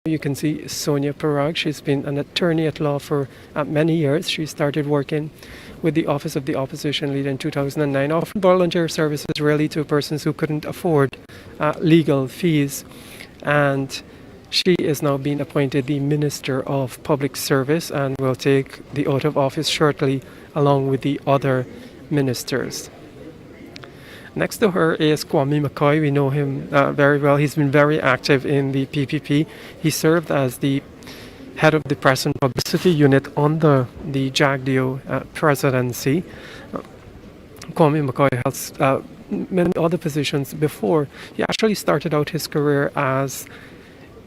You can see Sonia Perag. She's been an attorney at law for many years. She started working with the Office of the Opposition Leader in 2009, offering volunteer services really to persons who couldn't afford legal fees. And she is now being appointed the Minister of Public Service and will take the oath of office shortly along with the other ministers. Next to her is Kwame Mccoy. We know him very well. He's been very active in the PPP. He served as the head of the press and publicity unit under the Jagdeo presidency. Kwame Mccoy has many other positions before. He actually started out his career as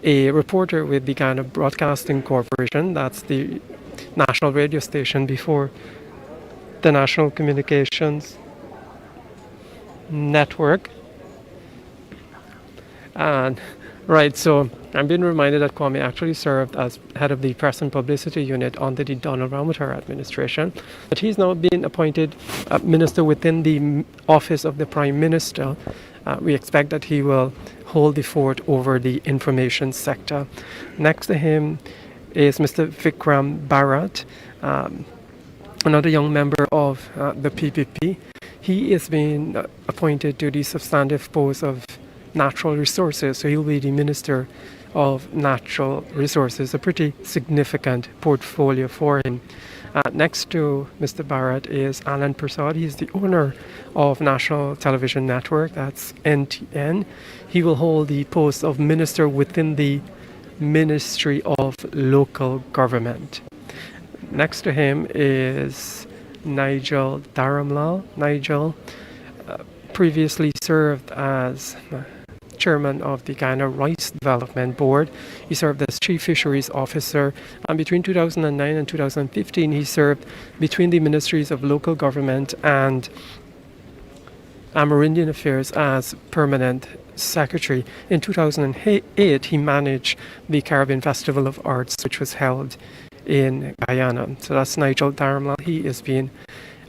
a reporter with the Ghana Broadcasting Corporation. That's the national radio station before the National Communications Network. And right, so I'm being reminded that Kwame actually served as head of the press and publicity unit under the Donald Ramsey administration, but he's now been appointed minister within the office of the Prime Minister. We expect that he will hold the fort over the information sector. Next to him is Mr. Vikram Barat, another young member of the PPP. He is being appointed to the substantive post of natural resources, so he'll be the Minister of Natural Resources, a pretty significant portfolio for him. Next to Mr. Barrett is Anand Prasad. He's the owner of National Television Network, that's NTN. He will hold the post of Minister within the Ministry of Local Government. Next to him is Nigel Darumla. Nigel previously served as chairman of the Ghana Rice Development Board. He served as chief fisheries officer, and between 2009 and 2015 he served between the ministries of local government and Amerindian Affairs as permanent secretary. In 2008 he managed the Caribbean Festival of Arts, which was held in Guyana. So that's Nigel Darumla. He is being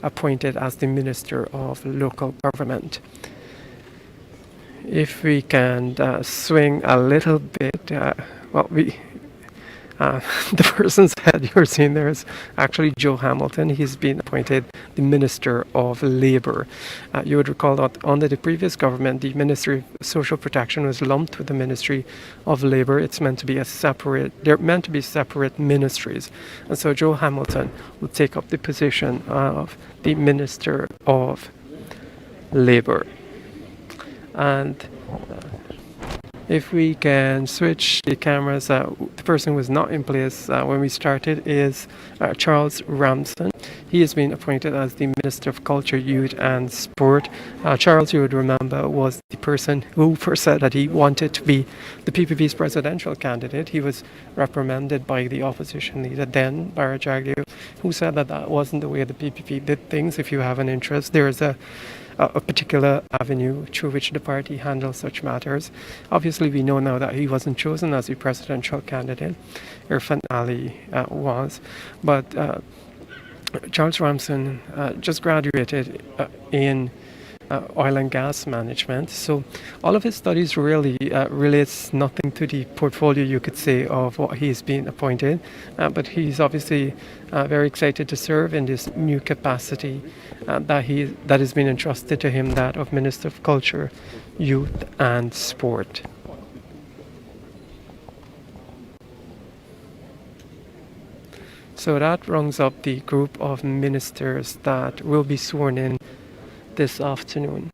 appointed as the Minister of Local Government. If we can swing a little bit, the person's head you're seeing there is actually Joe Hamilton. He's been appointed the Minister of Labour. You would recall that under the previous government, the Ministry of Social Protection was lumped with the Ministry of Labour. It's meant to be they're meant to be separate ministries. And so Joe Hamilton will take up the position of the Minister of Labour. And if we can switch the cameras, the person who was not in place when we started is Charles Ramsen. He has been appointed as the Minister of Culture, Youth and Sport. Charles, you would remember, was the person who first said that he wanted to be the PPP's presidential candidate. He was reprimanded by the opposition leader then, Bharat Jagdeo, who said that that wasn't the way the PPP did things. If you have an interest, there is a particular avenue through which the party handles such matters. Obviously, we know now that he wasn't chosen as the presidential candidate. Irfan Ali was. But Charles Ramsen just graduated in oil and gas management. So all of his studies really relates nothing to the portfolio, you could say, of what he's been appointed. But he's obviously very excited to serve in this new capacity that has been entrusted to him, that of Minister of Culture, Youth and Sport. So that rounds up the group of ministers that will be sworn in this afternoon.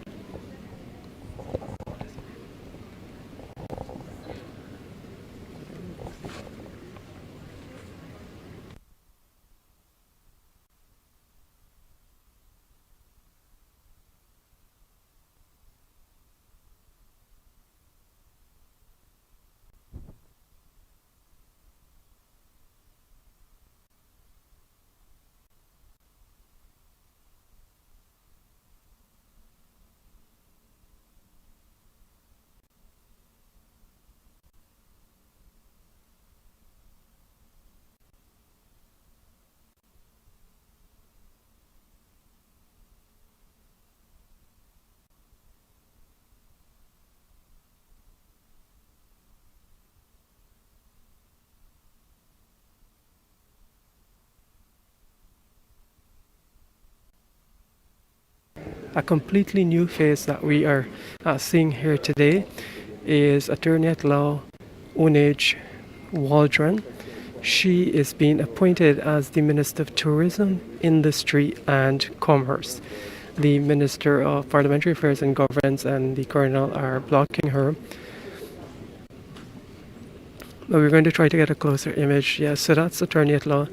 A completely new face that we are seeing here today is Attorney at Law Onage Waldron. She is being appointed as the Minister of Tourism, Industry and Commerce. The Minister of Parliamentary Affairs and Governance and the Colonel are blocking her. But we're going to try to get a closer image. Yes, so that's Attorney at Law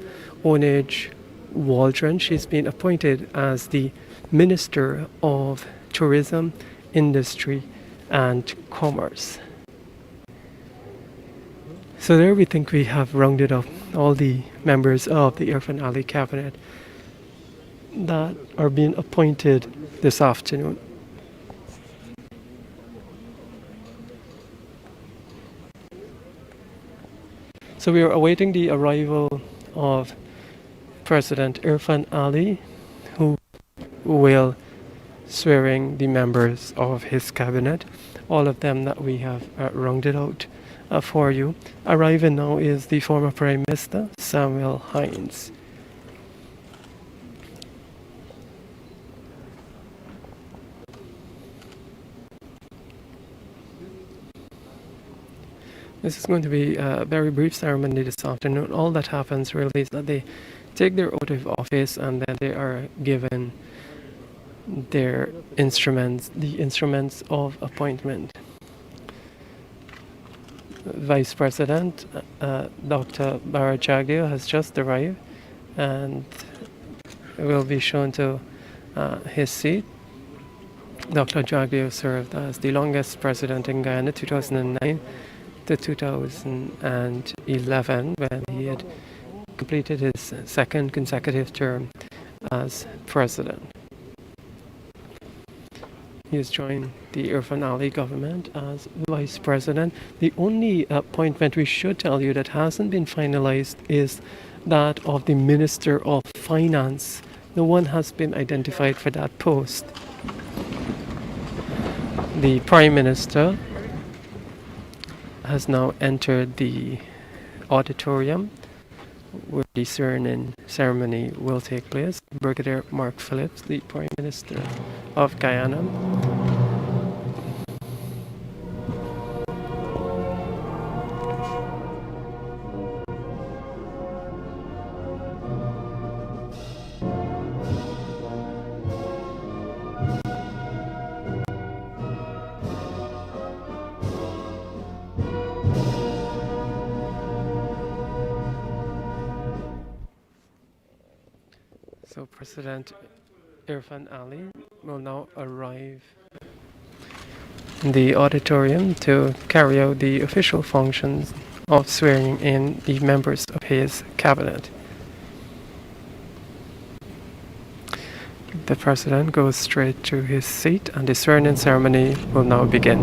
Onage Waldron. She's been appointed as the Minister of Tourism, Industry and Commerce. So there we think we have rounded up all the members of the Irfan Ali cabinet that are being appointed this afternoon. So we are awaiting the arrival of President Irfan Ali, who will swearing the members of his cabinet, all of them that we have rounded out for you. Arriving now is the former Prime Minister, Samuel Hines. This is going to be a very brief ceremony this afternoon. All that happens really is that they take their oath of office and then they are given their instruments, the instruments of appointment. Vice President Dr. Barat has just arrived and will be shown to his seat. Dr. Jagdeo served as the longest president in Guyana, 2009 to 2011, when he had completed his second consecutive term as president. He has joined the Irfan Ali government as vice president. The only appointment we should tell you that hasn't been finalized is that of the Minister of Finance. No one has been identified for that post. The Prime Minister has now entered the auditorium where the swearing-in ceremony will take place. Brigadier Mark Phillips, the Prime Minister of Guyana. So President Irfan Ali will now arrive in the auditorium to carry out the official functions of swearing in the members of his cabinet. The President goes straight to his seat and the swearing-in ceremony will now begin.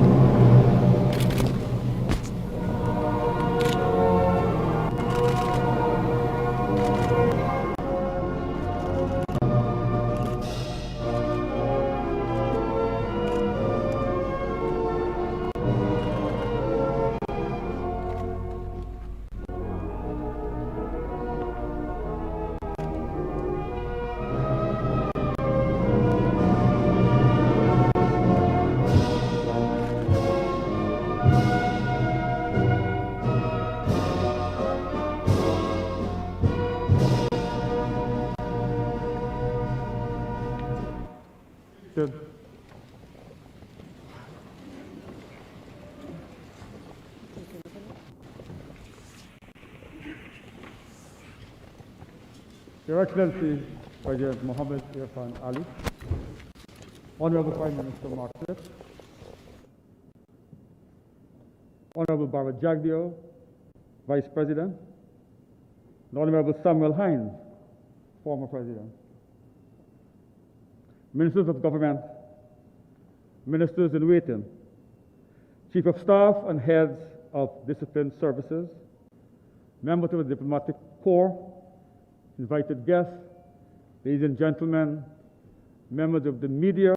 Good. Your Excellency, President Mohammed Irfan Ali, Honorable Prime Minister Mark Phillips, Honorable Barat Jagdeo, Vice President, and Honorable Samuel Hines, former President, Ministers of Government, Ministers in Waiting, Chief of Staff and Heads of Disciplined Services, members of the Diplomatic Corps, invited guests, ladies and gentlemen, members of the media,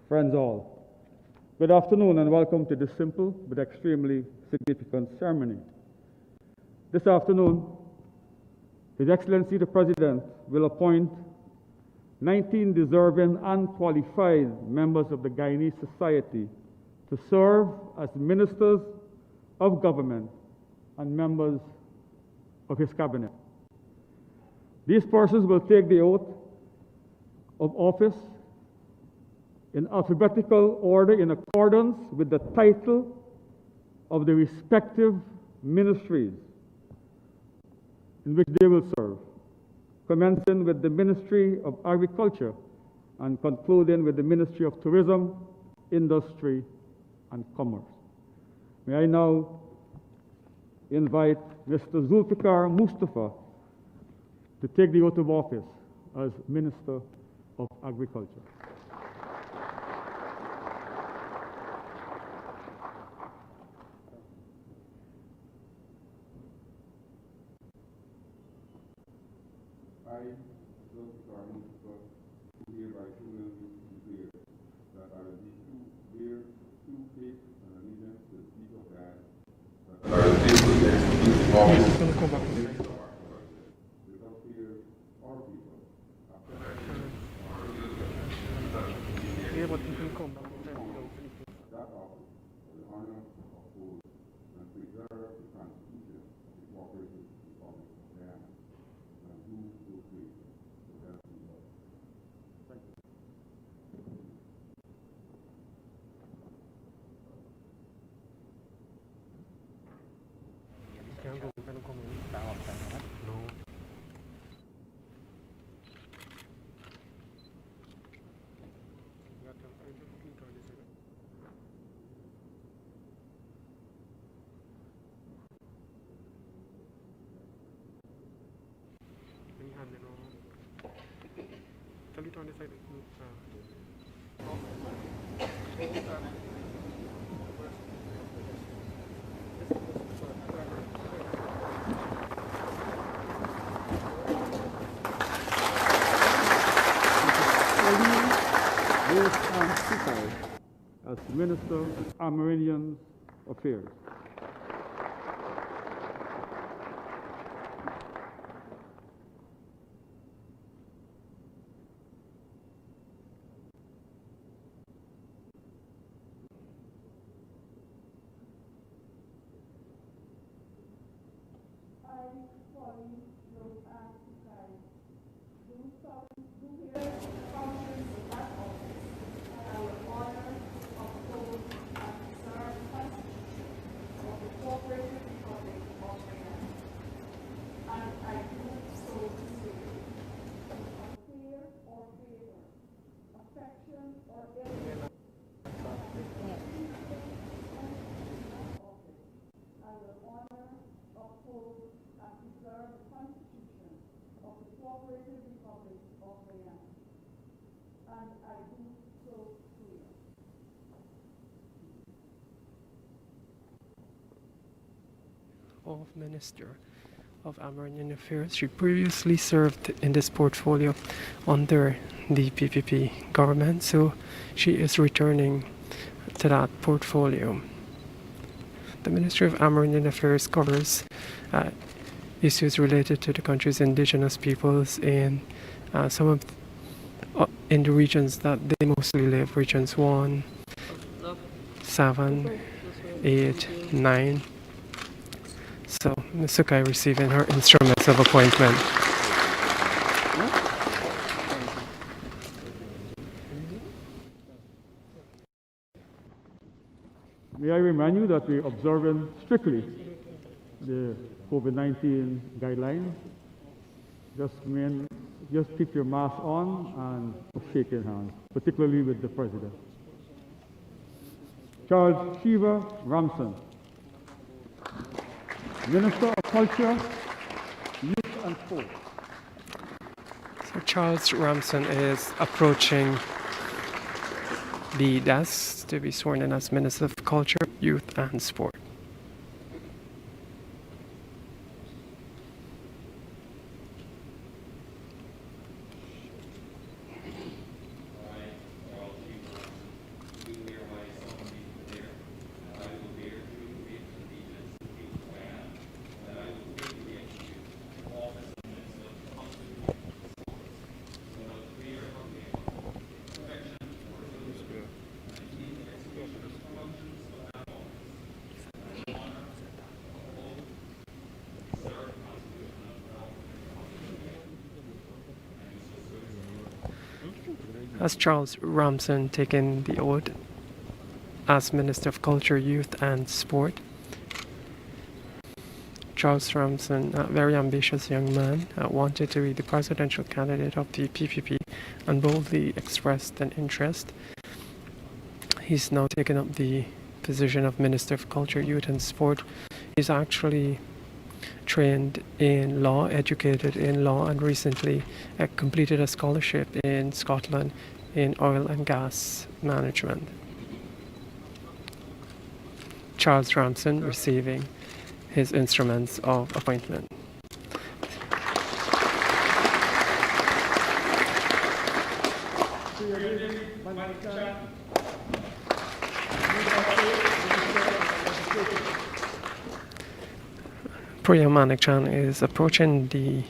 friends all. Good afternoon and welcome to this simple but extremely significant ceremony. This afternoon, His Excellency the President will appoint 19 deserving and qualified members of the Guyanese society to serve as ministers of government and members of his cabinet. These persons will take the oath of office in alphabetical order in accordance with the title of the respective ministries in which they will serve, commencing with the Ministry of Agriculture and concluding with the Ministry of Tourism, Industry, and Commerce. May I now invite Mr. Zulfikar Mustafa to take the oath of office as Minister of Agriculture. I, Zulfikar Mustafa, do hereby solemnly declare that I will bear true faith and allegiance to the people of God, that I will faithfully execute the office without fear or people. That office for the honor, uphold, and preserve the Constitution of the Cooperative Republic of Guyana, and who will create the best of love. Thank you. As Minister of Amerindian Affairs. Of Minister of Amerindian Affairs. She previously served in this portfolio under the PPP government, so she is returning to that portfolio. The Ministry of Amerindian Affairs covers issues related to the country's indigenous peoples in some of in the regions that they mostly live, regions 1, 7, 8, 9. So, Ms. Sukai receiving her instruments of appointment. May I remind you that we're observing strictly the COVID-19 guidelines. Just keep your mask on and shaking hands, particularly with the President. Charles Shiva Ramsen, Minister of Culture, Youth and Sport. So Charles Ramsen is approaching the desk to be sworn in as Minister of Culture, Youth and Sport. has Charles Ramsen taken the oath as Minister of Culture, Youth and Sport. Charles Ramsen, a very ambitious young man, wanted to be the presidential candidate of the PPP and boldly expressed an interest. He's now taken up the position of Minister of Culture, Youth and Sport. He's actually trained in law, educated in law, and recently completed a scholarship in Scotland in oil and gas management. Charles Ramsen receiving his instruments of appointment. Priya Manik is approaching the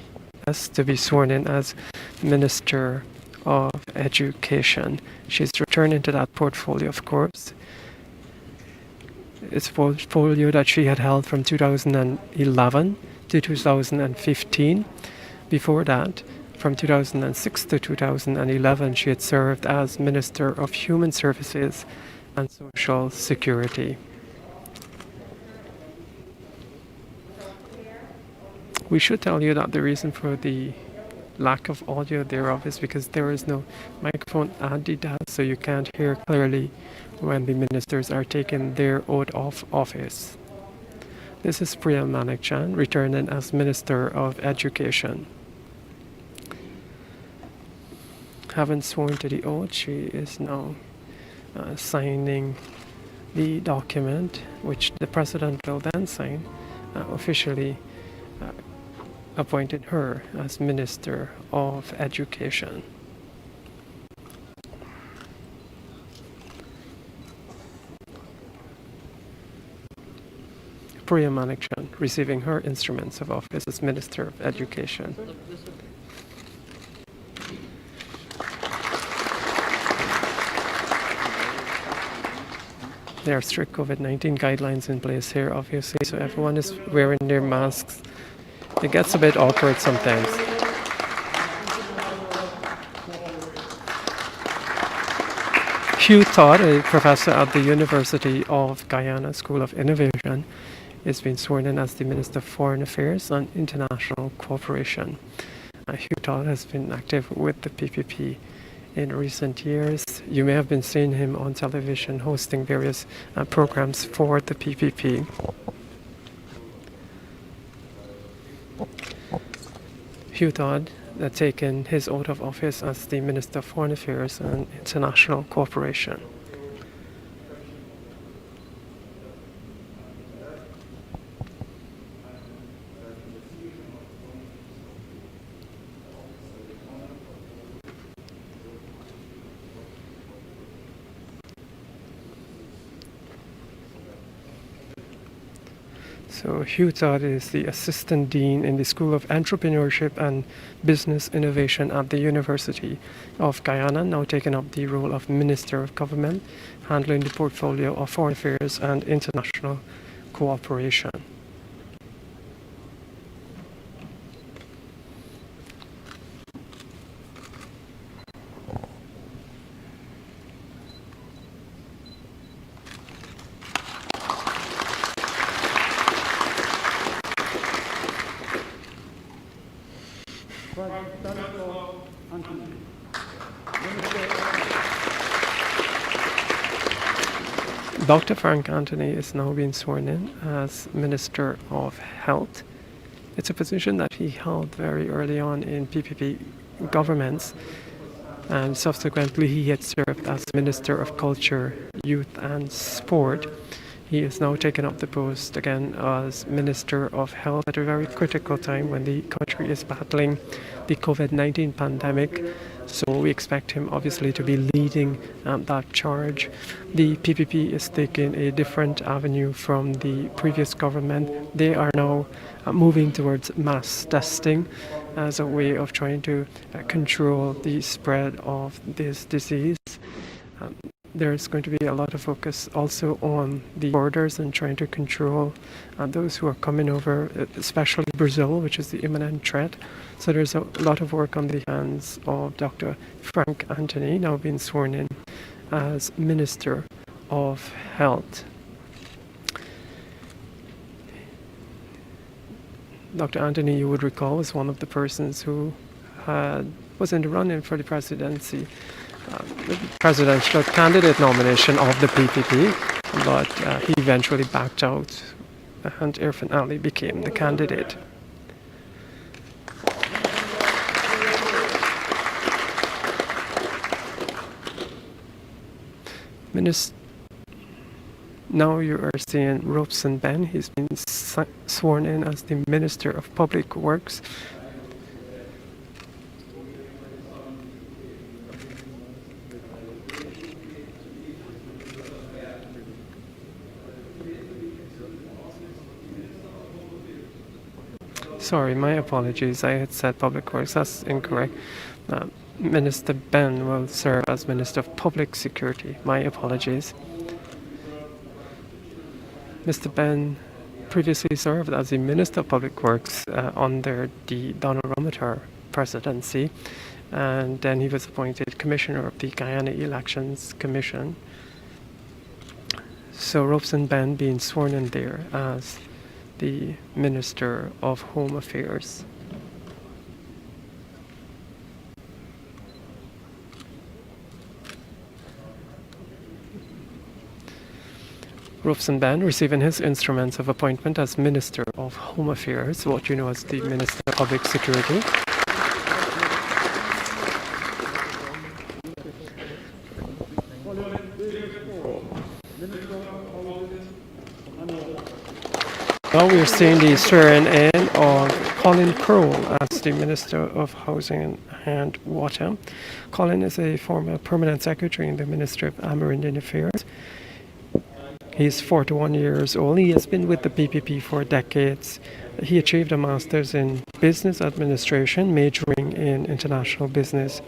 desk to be sworn in as Minister of Education. She's returning to that portfolio, of course. It's a portfolio that she had held from 2011 to 2015. Before that, from 2006 to 2011, she had served as Minister of Human Services and Social Security. We should tell you that the reason for the lack of audio thereof is because there is no microphone at the desk, so you can't hear clearly when the ministers are taking their oath of office. This is Priya Manik returning as Minister of Education. Having sworn to the oath, she is now signing the document, which the President will then sign, officially appointed her as Minister of Education. Priya Manik receiving her instruments of office as Minister of Education. There are strict COVID-19 guidelines in place here, obviously, so everyone is wearing their masks. It gets a bit awkward sometimes. Hugh Todd, a professor at the University of Guyana School of Innovation, is being sworn in as the Minister of Foreign Affairs and International Cooperation. Hugh Todd has been active with the PPP in recent years. You may have been seeing him on television hosting various programs for the PPP. Hugh Todd had taken his oath of office as the Minister of Foreign Affairs and International Cooperation. So Hugh Todd is the Assistant Dean in the School of Entrepreneurship and Business Innovation at the University of Guyana, now taking up the role of Minister of Government, handling the portfolio of Foreign Affairs and International Cooperation. Dr. Fern Cantone is now being sworn in as Minister of Health. It's a position that he held very early on in PPP governments, and subsequently he had served as Minister of Culture, Youth and Sport. He has now taken up the post again as Minister of Health at a very critical time when the country is battling the COVID-19 pandemic. So we expect him obviously to be leading that charge. The PPP is taking a different avenue from the previous government. They are now moving towards mass testing as a way of trying to control the spread of this disease. there's going to be a lot of focus also on the borders and trying to control those who are coming over, especially Brazil, which is the imminent threat. So there's a lot of work on the hands of Dr. Frank Anthony, now being sworn in as Minister of Health. Dr. Anthony, you would recall, was one of the persons who was in the run-in for the presidency, the presidential candidate nomination of the PPP, but he eventually backed out and Irfan Ali became the candidate. Now you are seeing Ramsen Ben. He's been sworn in as the Minister of Public Works. Sorry, my apologies. I had said Public Works. That's incorrect. Minister Ben will serve as Minister of Public Security. My apologies. Mr. Ben previously served as the Minister of Public Works under the Donald Rumla presidency, and then he was appointed Commissioner of the Guyana Elections Commission. So Ramsen Ben being sworn in there as the Minister of Home Affairs. Ramsen Ben receiving his instruments of appointment as Minister of Home Affairs, what you know as the Minister of Public Security. Now we are seeing the swearing in of Colin Pearl as the Minister of Housing and Water. Colin is a former permanent secretary in the Ministry of Amerindian Affairs. He's 41 years old. He has been with the PPP for decades. He achieved a master's in business administration, majoring in international business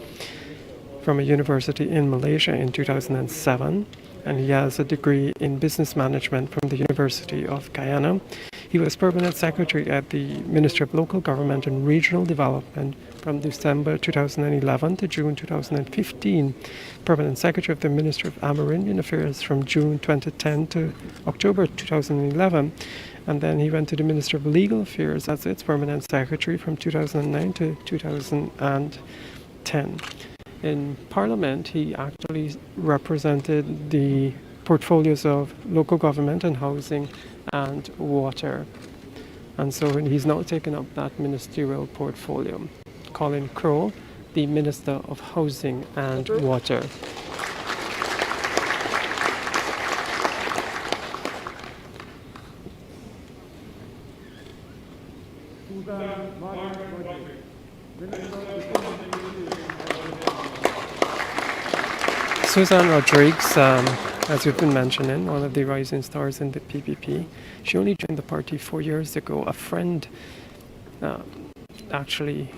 from a university in Malaysia in 2007. And he has a degree in business management from the University of Guyana. He was permanent secretary at the Ministry of Local Government and Regional Development from December 2011 to June 2015. Permanent secretary of the Ministry of Amerindian Affairs from June 2010 to October 2011. And then he went to the Ministry of Legal Affairs as its permanent secretary from 2009 to 2010. In Parliament, he actually represented the portfolios of local government and housing and water. And so he's now taken up that ministerial portfolio. Colin Pearl, the Minister of Housing and Water. Suzanne Rodriguez, as we've been mentioning, one of the rising stars in the PPP. She only joined the party 4 years ago. A friend actually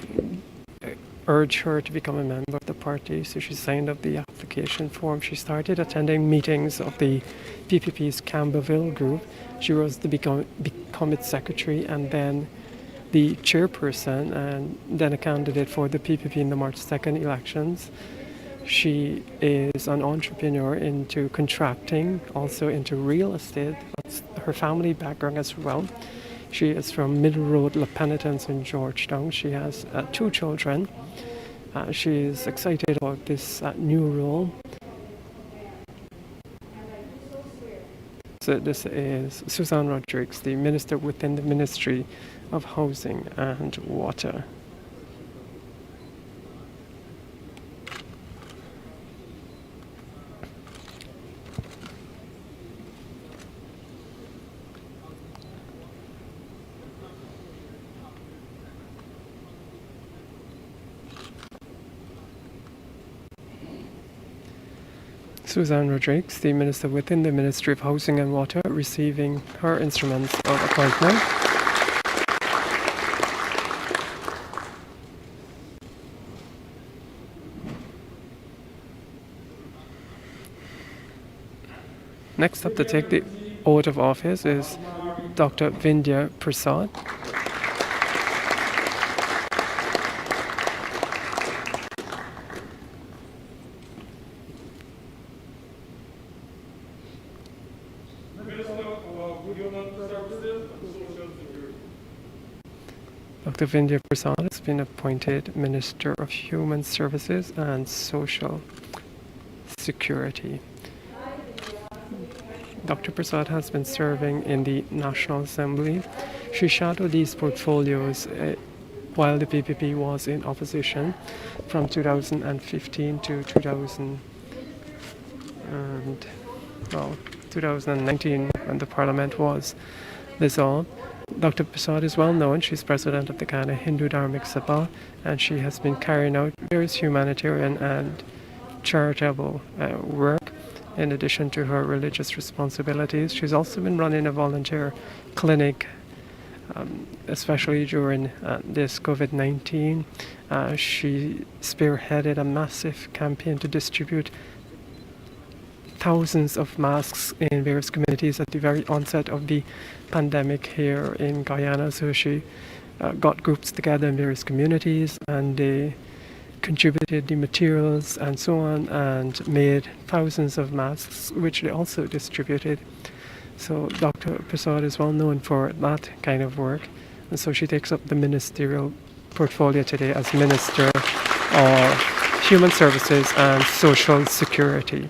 urged her to become a member of the party, so she signed up the application form. She started attending meetings of the PPP's Camberville group. She rose to become its secretary and then the chairperson and then a candidate for the PPP in the March 2nd elections. She is an entrepreneur into contracting, also into real estate. That's her family background as well. She is from Middle Road, La Penitence in Georgetown. She has 2 children. She is excited about this new role. So this is Suzanne Rodriguez, the minister within the Ministry of Housing and Water. Suzanne Rodriguez, the Minister within the Ministry of Housing and Water, receiving her instruments of appointment. Next up to take the oath of office is Dr. Vindhya Prasad. Dr. Vindhya Prasad has been appointed Minister of Human Services and Social Security. Dr. Prasad has been serving in the National Assembly. She shadowed these portfolios while the PPP was in opposition from 2015 to 2019 when the Parliament was dissolved. Dr. Prasad is well known. She's president of the Ghana Hindu Dharmic Sabha, and she has been carrying out various humanitarian and charitable work in addition to her religious responsibilities. She's also been running a volunteer clinic, especially during this COVID-19. She spearheaded a massive campaign to distribute thousands of masks in various communities at the very onset of the pandemic here in Guyana. So she got groups together in various communities, and they contributed the materials and so on, and made thousands of masks, which they also distributed. So Dr. Prasad is well known for that kind of work, and so she takes up the ministerial portfolio today as Minister of Human Services and Social Security.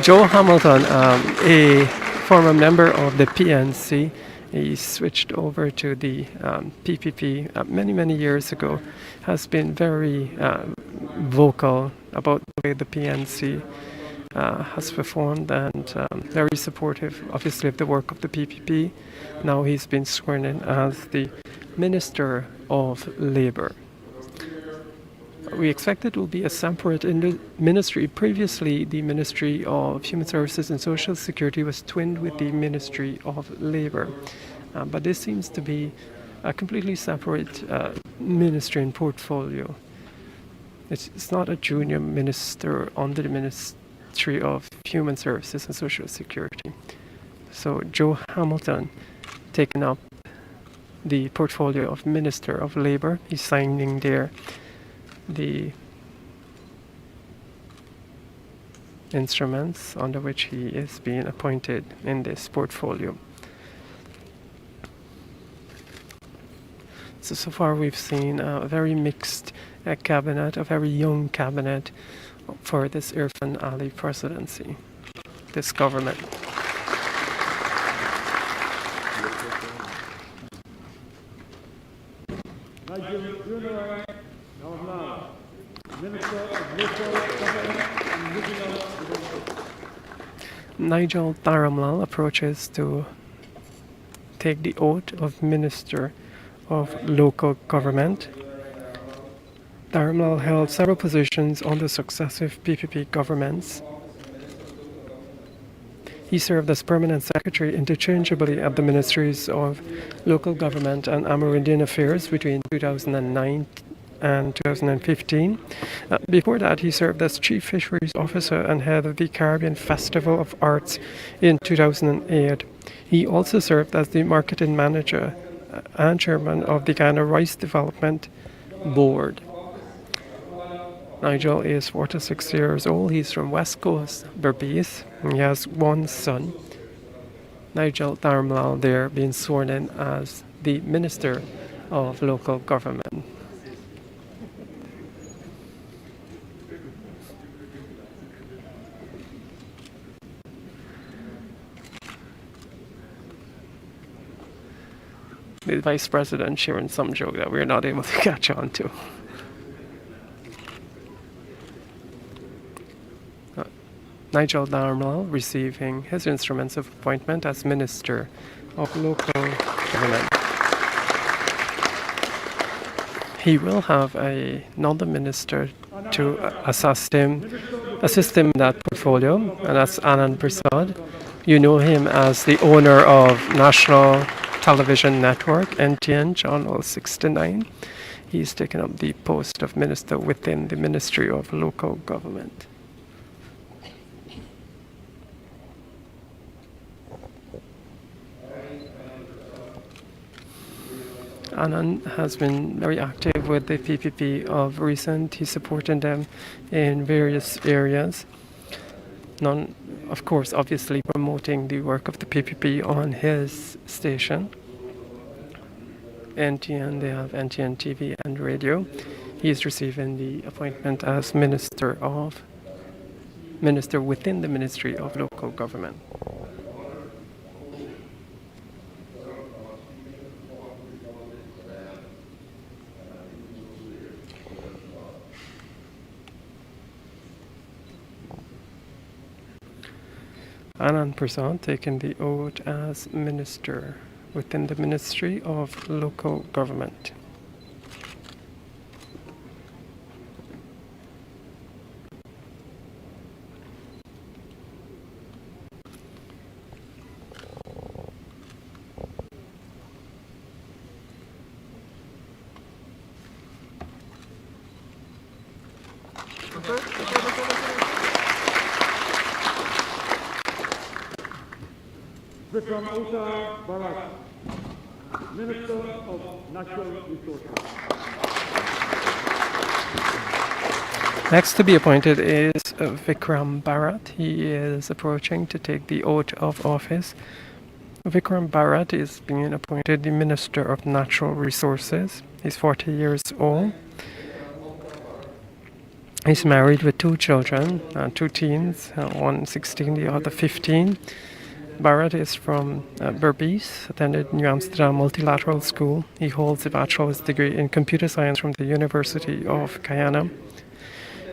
Joe Hamilton, a former member of the PNC, he switched over to the PPP many years ago, has been very vocal about the way the PNC has performed, and very supportive, obviously, of the work of the PPP. Now he's been sworn in as the Minister of Labour. We expect it will be a separate ministry. Previously, the Ministry of Human Services and Social Security was twinned with the Ministry of Labour. But this seems to be a completely separate ministry and portfolio. It's not a junior minister under the Ministry of Human Services and Social Security. So Joe Hamilton taking up the portfolio of Minister of Labour. He's signing there the instruments under which he is being appointed in this portfolio. So far we've seen a very mixed cabinet, a very young cabinet for this Irfan Ali presidency, this government. Nigel Darumla approaches to take the oath of Minister of Local Government. Darumla held several positions under successive PPP governments. He served as Permanent Secretary interchangeably at the Ministries of Local Government and Amerindian Affairs between 2009 and 2015. Before that, he served as Chief Fisheries Officer and head of the Caribbean Festival of Arts in 2008. He also served as the Marketing Manager and Chairman of the Ghana Rice Development Board. Nigel is 46 years old. He's from West Coast, Berbice. He has one son. Nigel Darumla there being sworn in as the Minister of Local Government. The Vice President sharing some joke that we're not able to catch on to. Nigel Darumla receiving his instruments of appointment as Minister of Local Government. He will have another minister to assist him in that portfolio, and that's Anand Prasad. You know him as the owner of National television network, NTN, Channel 69. He's taken up the post of minister within the Ministry of Local Government. Anand has been very active with the PPP of recent. He's supporting them in various areas. Of course, obviously promoting the work of the PPP on his station. NTN, they have NTN TV and radio. He is receiving the appointment as minister within the Ministry of Local Government. Anand Prasad taking the oath as minister within the Ministry of Local Government. Vikram Barat, Minister of Natural Resources. Next to be appointed is Vikram Barat. He is approaching to take the oath of office. Vikram Barat is being appointed the Minister of Natural Resources. He's 40 years old. He's married with 2 children, 2 teens, one 16, the other 15. Barrett is from Berbice, attended New Amsterdam Multilateral School. He holds a bachelor's degree in computer science from the University of Guyana.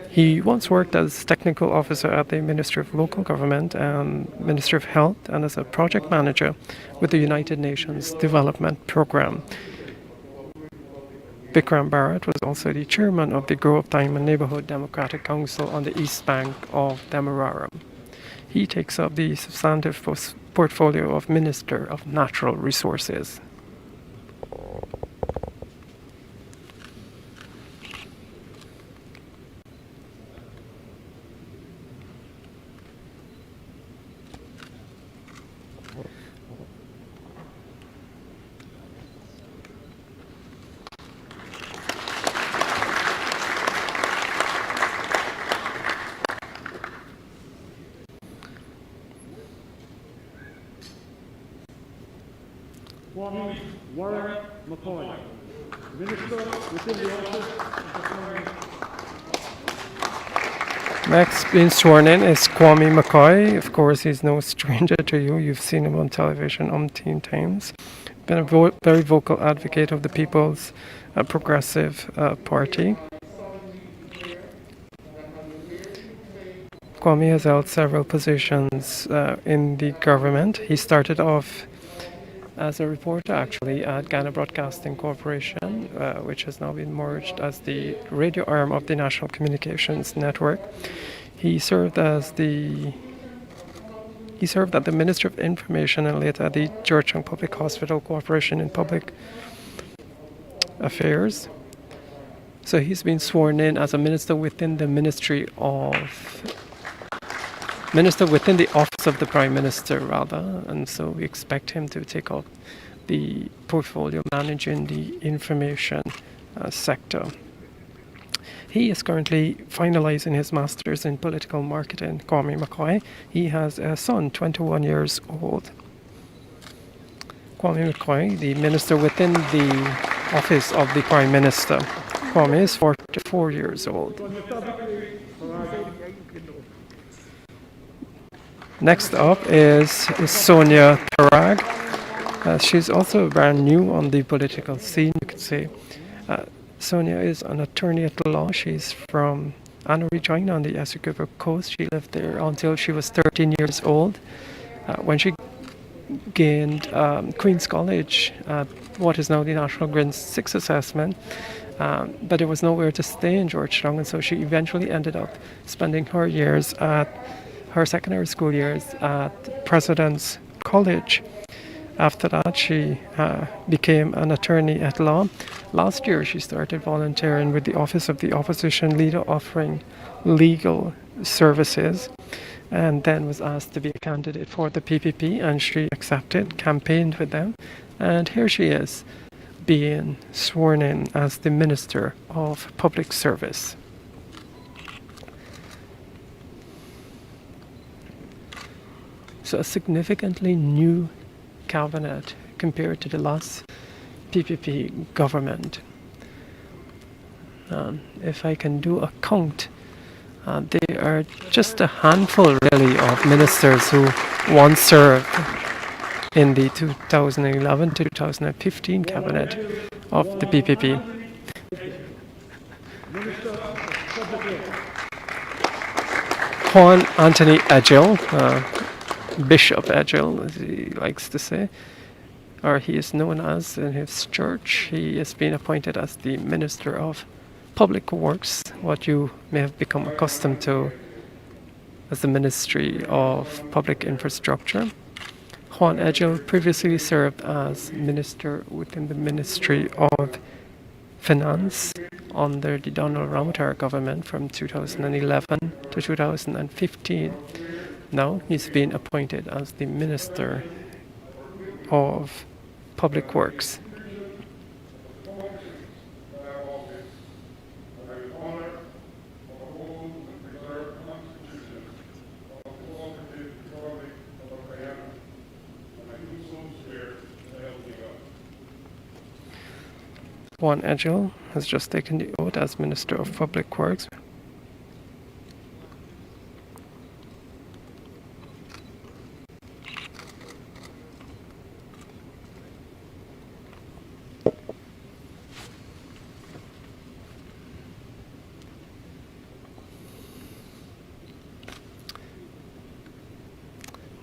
He once worked as technical officer at the Ministry of Local Government and Ministry of Health and as a project manager with the United Nations Development Program. Vikram Barat was also the chairman of the Grove Time and Neighborhood Democratic Council on the east bank of Demerara. He takes up the substantive portfolio of Minister of Natural Resources. Kwame Mccoy, Minister within the Office of the Prime Minister. Next being sworn in is Kwame Mccoy. Of course, he's no stranger to you. You've seen him on television umpteen times. Been a very vocal advocate of the People's Progressive Party. Kwame has held several positions in the government. He started off as a reporter actually at Ghana Broadcasting Corporation, which has now been merged as the radio arm of the National Communications Network. He served at the Ministry of Information and later at the Georgetown Public Hospital Corporation in Public Affairs. So he's been sworn in as a minister within the office of the Prime Minister, rather, and so we expect him to take up the portfolio managing the information sector. He is currently finalizing his master's in political marketing, Kwame Mccoy. He has a son, 21 years old. Kwame Mccoy, the minister within the office of the Prime Minister. Kwame is 44 years old. Next up is Sonia Perag. She's also brand new on the political scene, you could say. Sonia is an attorney at law. She's from Anna Regina on the Essequibo coast. She lived there until she was 13 years old. When she gained Queen's College at what is now the National Grade 6 assessment, but there was nowhere to stay in Georgetown, and so she eventually ended up spending her secondary school years at President's College. After that, she became an attorney at law. Last year, she started volunteering with the Office of the Opposition Leader, offering legal services, and then was asked to be a candidate for the PPP, and she accepted, campaigned with them, and here she is, being sworn in as the Minister of Public Service. So a significantly new cabinet compared to the last PPP government. If I can do a count, there are just a handful really of ministers who once served in the 2011 to 2015 cabinet of the PPP. Juan Anthony Agil, Bishop Agil, as he likes to say, or he is known as in his church. He has been appointed as the Minister of Public Works, what you may have become accustomed to as the Ministry of Public Infrastructure. Juan Agil previously served as Minister within the Ministry of Finance under the Donald Ramotar government from 2011 to 2015. Now he's been appointed as the Minister of Public Works. Juan Agil has just taken the oath as Minister of Public Works.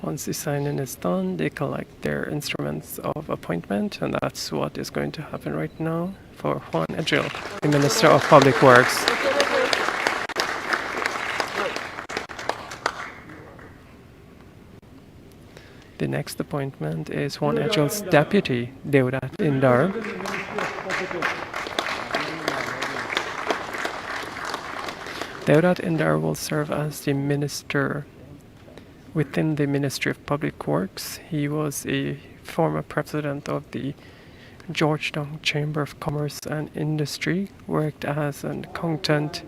Once the signing is done, they collect their instruments of appointment, and that's what is going to happen right now for Juan Agil, the Minister of Public Works. The next appointment is Juan Agil's deputy, Deodat Indar. Deodat Indar will serve as the minister within the Ministry of Public Works. He was a former president of the Georgetown Chamber of Commerce and Industry, worked as an accountant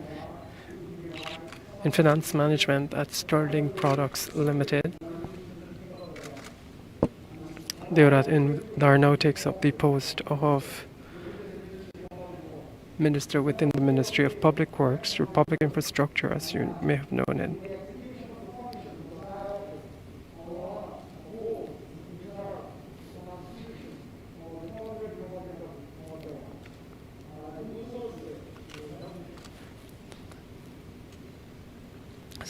in finance management at Sterling Products Limited. Deodat Indar now takes up the post of Minister within the Ministry of Public Works through Public Infrastructure, as you may have known it.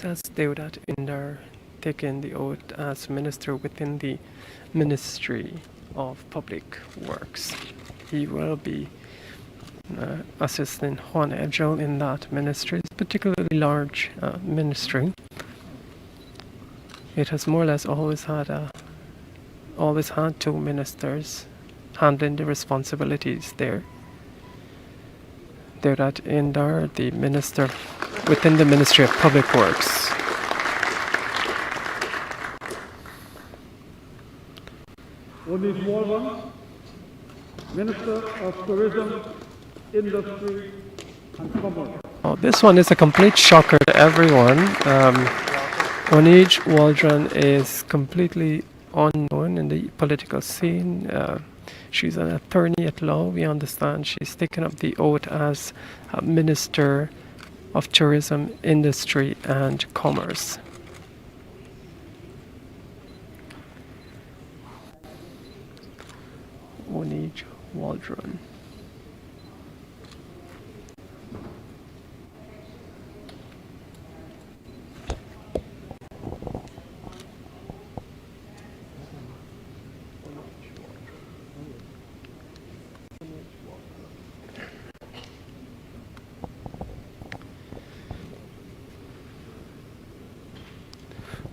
As Deodat Indar taken the oath as minister within the Ministry of Public Works. He will be assisting Juan Agil in that ministry. It's a particularly large ministry. It has more or less always had two ministers handling the responsibilities there. Deodat Indar, the minister within the Ministry of Public Works. Onis Walron, Minister of Tourism, Industry and Commerce. Oh, this one is a complete shocker to everyone. Onij Waldron is completely unknown in the political scene. She's an attorney at law. We understand she's taken up the oath as Minister of Tourism, Industry and Commerce. Onij Waldron.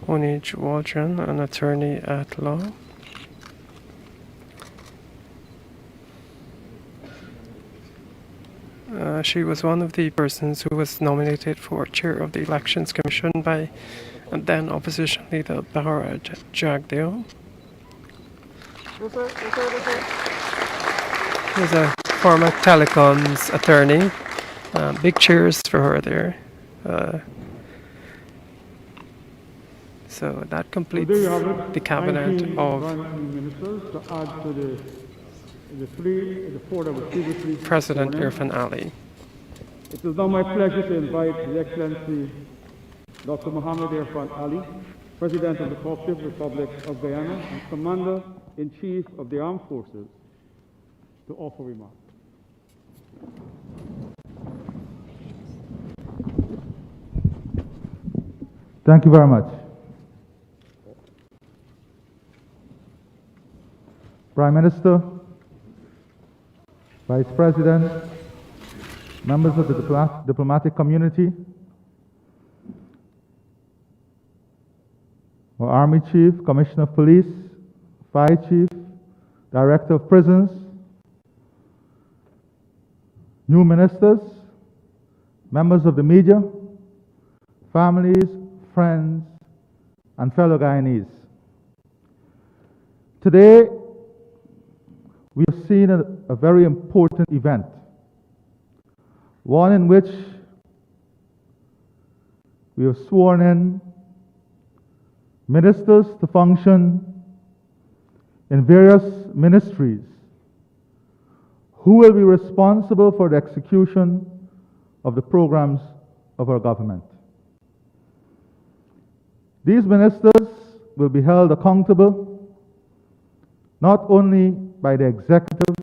Onij Waldron, an attorney at law. She was one of the persons who was nominated for chair of the Elections Commission by then opposition leader Bharat Jagdeo. She's a former telecoms attorney. Big cheers for her there. So that completes the cabinet of President Irfan Ali. It is now my pleasure to invite His Excellency Dr. Mohammed Irfan Ali, President of the Cooperative Republic of Guyana and Commander-in-Chief of the Armed Forces, to offer remarks. Thank you very much. Prime Minister, Vice President, members of the diplomatic community, our Army Chief, Commissioner of Police, Fire Chief, Director of Prisons, new ministers, members of the media, families, friends, and fellow Guyanese. Today, we have seen a very important event, one in which we have sworn in ministers to function in various ministries who will be responsible for the execution of the programs of our government. These ministers will be held accountable not only by the executive,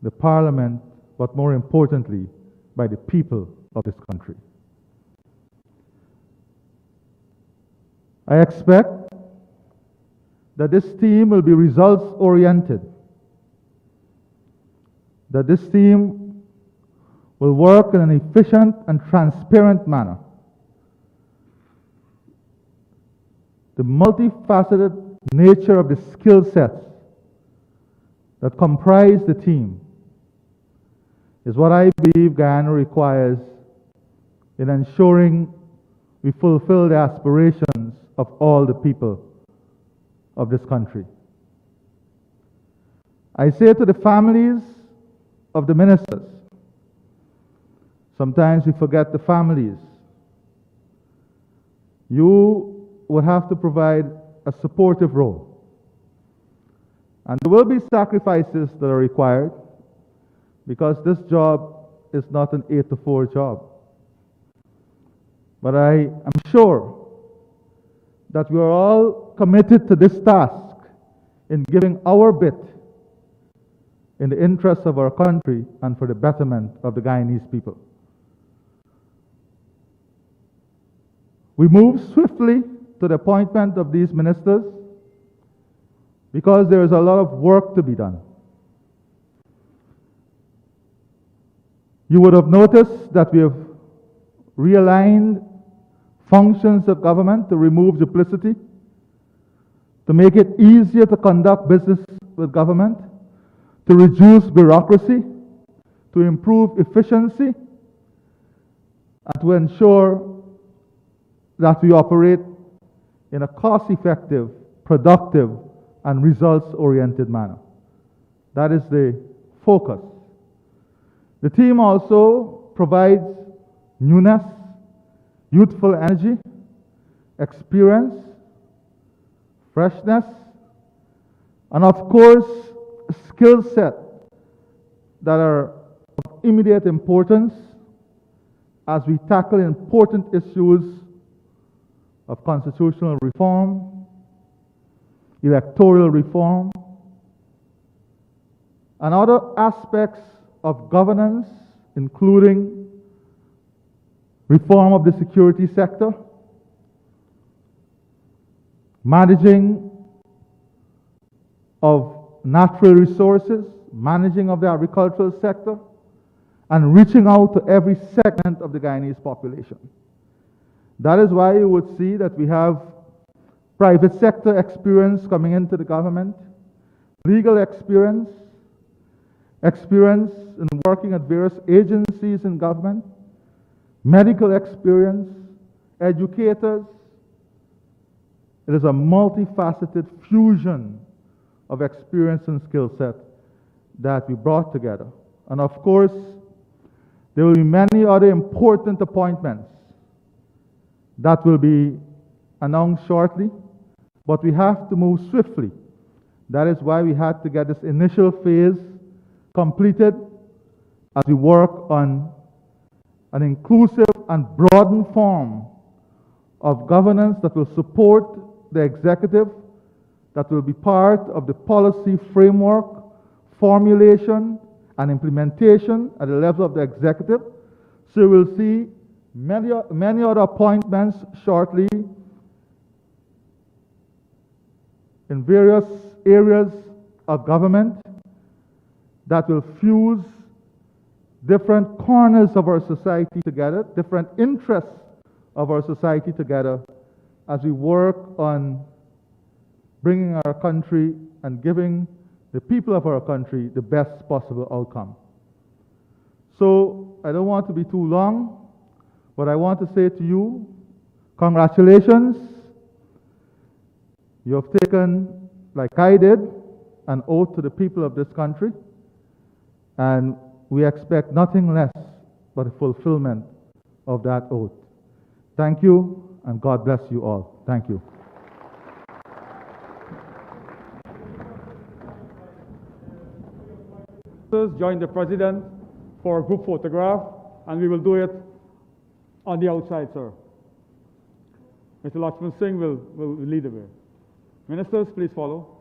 the parliament, but more importantly, by the people of this country. I expect that this team will be results-oriented, that this team will work in an efficient and transparent manner. The multifaceted nature of the skill sets that comprise the team is what I believe Guyana requires in ensuring we fulfill the aspirations of all the people of this country. I say to the families of the ministers, sometimes we forget the families. You would have to provide a supportive role. And there will be sacrifices that are required because this job is not an 8 to 4 job. But I am sure that we are all committed to this task in giving our bit in the interests of our country and for the betterment of the Guyanese people. We move swiftly to the appointment of these ministers because there is a lot of work to be done. You would have noticed that we have realigned functions of government to remove duplicity, to make it easier to conduct business with government, to reduce bureaucracy, to improve efficiency, and to ensure that we operate in a cost-effective, productive, and results-oriented manner. That is the focus. The team also provides newness, youthful energy, experience, freshness, and of course, a skill set that are of immediate importance as we tackle important issues of constitutional reform, electoral reform, and other aspects of governance, including reform of the security sector, managing of natural resources, managing of the agricultural sector, and reaching out to every segment of the Guyanese population. That is why you would see that we have private sector experience coming into the government, legal experience, experience in working at various agencies in government, medical experience, educators. It is a multifaceted fusion of experience and skill set that we brought together. And of course, there will be many other important appointments that will be announced shortly, but we have to move swiftly. That is why we had to get this initial phase completed as we work on an inclusive and broadened form of governance that will support the executive, that will be part of the policy framework, formulation, and implementation at the level of the executive. So we'll see many other appointments shortly in various areas of government that will fuse different corners of our society together, different interests of our society together, as we work on bringing our country and giving the people of our country the best possible outcome. So I don't want to be too long, but I want to say to you, congratulations. You have taken, like I did, an oath to the people of this country, and we expect nothing less but a fulfillment of that oath. Thank you, and God bless you all. Thank you. Join the President for a group photograph, and we will do it on the outside, sir. Mr. Lakshman Singh will lead the way. Ministers, please follow.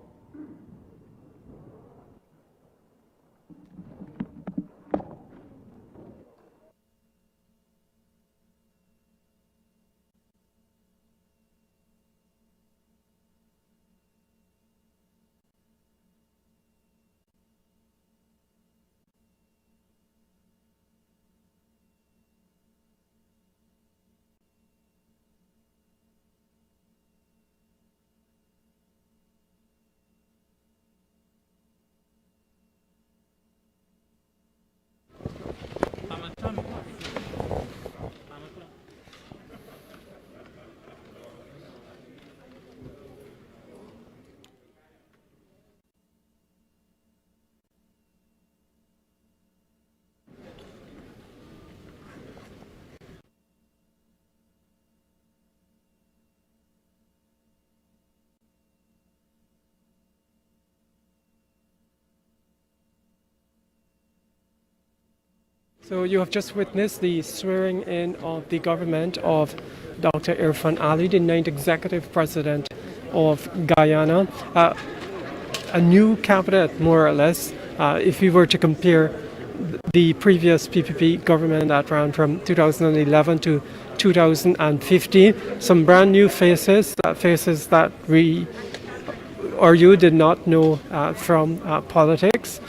So you have just witnessed the swearing in of the government of Dr. Irfan Ali, the 9th Executive President of Guyana. A new cabinet, more or less, if we were to compare the previous PPP government that ran from 2011 to 2015. Some brand new faces, faces that we or you did not know from politics.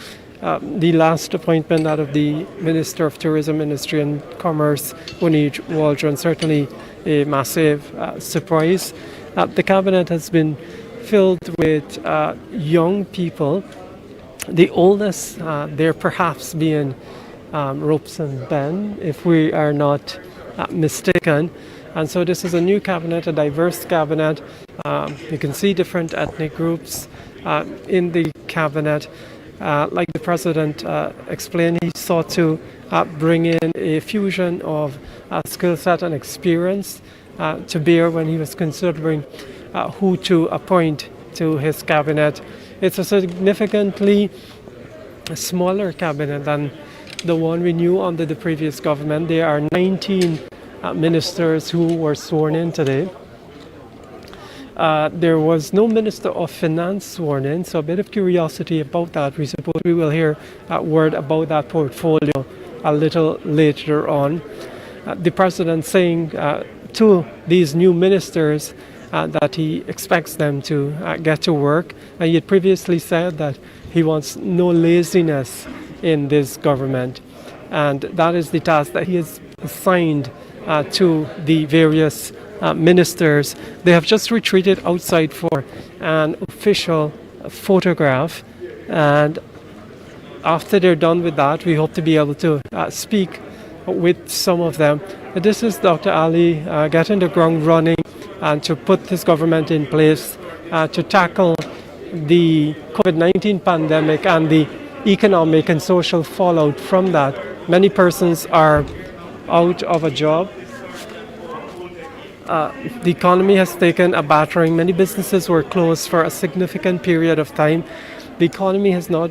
The last appointment, that of the Minister of Tourism, Industry and Commerce, Munij Waldron, certainly a massive surprise. The cabinet has been filled with young people. The oldest there perhaps being Ramsen Ben, if we are not mistaken. And so this is a new cabinet, a diverse cabinet. You can see different ethnic groups in the cabinet. Like the President explained, he sought to bring in a fusion of skill set and experience to bear when he was considering who to appoint to his cabinet. It's a significantly smaller cabinet than the one we knew under the previous government. There are 19 ministers who were sworn in today. There was no Minister of Finance sworn in, so a bit of curiosity about that. We suppose we will hear a word about that portfolio a little later on. The President saying to these new ministers that he expects them to get to work. He had previously said that he wants no laziness in this government, and that is the task that he has assigned to the various ministers. They have just retreated outside for an official photograph, and after they're done with that, we hope to be able to speak with some of them. But this is Dr. Ali getting the ground running and to put this government in place to tackle the COVID-19 pandemic and the economic and social fallout from that. Many persons are out of a job. The economy has taken a battering. Many businesses were closed for a significant period of time. The economy has not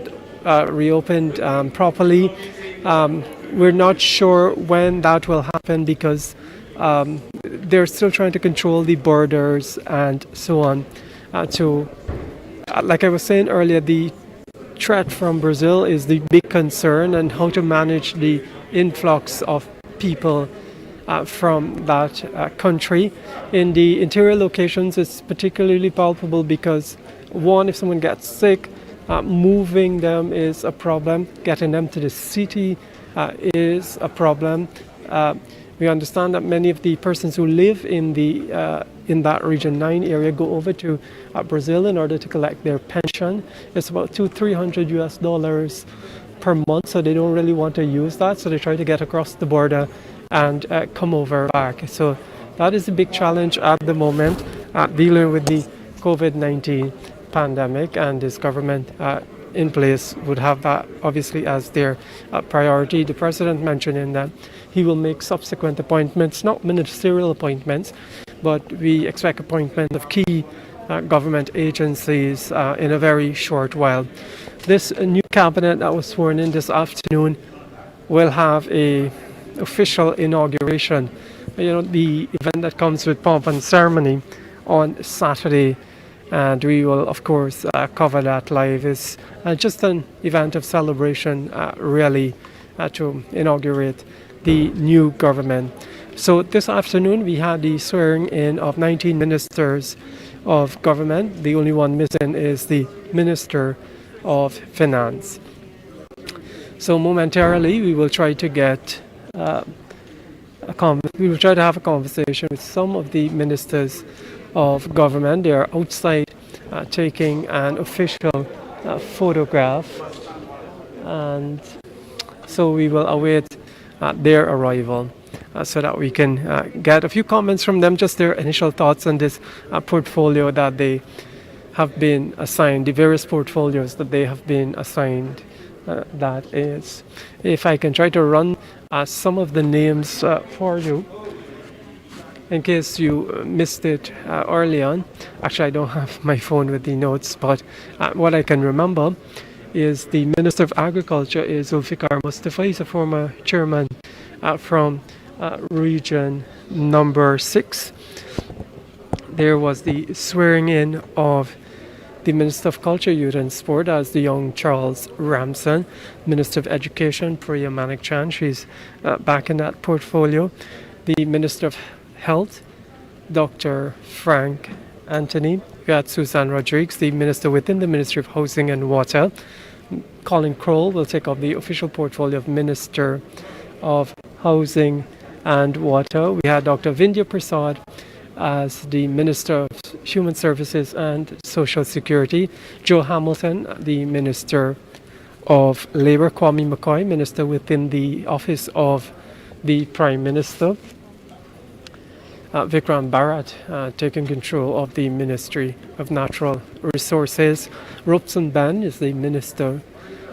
reopened properly. We're not sure when that will happen because they're still trying to control the borders and so on. Like I was saying earlier, the threat from Brazil is the big concern, and how to manage the influx of people from that country. In the interior locations, it's particularly palpable because, one, if someone gets sick, moving them is a problem. Getting them to the city is a problem. We understand that many of the persons who live in that Region 9 area go over to Brazil in order to collect their pension. It's about $200-300 per month, so they don't really want to use that, so they try to get across the border and come over back. So that is a big challenge at the moment, dealing with the COVID-19 pandemic, and this government in place would have that obviously as their priority. The president mentioning that he will make subsequent appointments, not ministerial appointments, but we expect appointment of key government agencies in a very short while. This new cabinet that was sworn in this afternoon will have a official inauguration. You know, the event that comes with pomp and ceremony on Saturday, and we will of course cover that live. Is just an event of celebration really to inaugurate the new government. So this afternoon we had the swearing in of 19 ministers of government. The only one missing is the Minister of Finance. So momentarily we will try to get we will try to have a conversation with some of the ministers of government. They are outside taking an official photograph, and so we will await their arrival so that we can get a few comments from them, just their initial thoughts on this portfolio that they have been assigned, the various portfolios that they have been assigned. That is, if I can try to run some of the names for you in case you missed it early on. Actually, I don't have my phone with the notes, but what I can remember is the Minister of Agriculture is Zulfikar Mustafa. He's a former chairman from region number 6. There was the swearing in of the Minister of Culture, Youth and Sport as the young Charles Ramsen. Minister of Education, Priya Manik, she's back in that portfolio. The Minister of Health, Dr. Fern Cantone. We had Suzanne Rodriguez, the Minister within the Ministry of Housing and Water. Colin Pearl will take up the official portfolio of Minister of Housing and Water. We had Dr. Vikram Prasad as the Minister of Human Services and Social Security. Joe Hamilton, the Minister of Labour. Kwame Mccoy, Minister within the Office of the Prime Minister. Vikram Barat taking control of the Ministry of Natural Resources. Ramsen is the Minister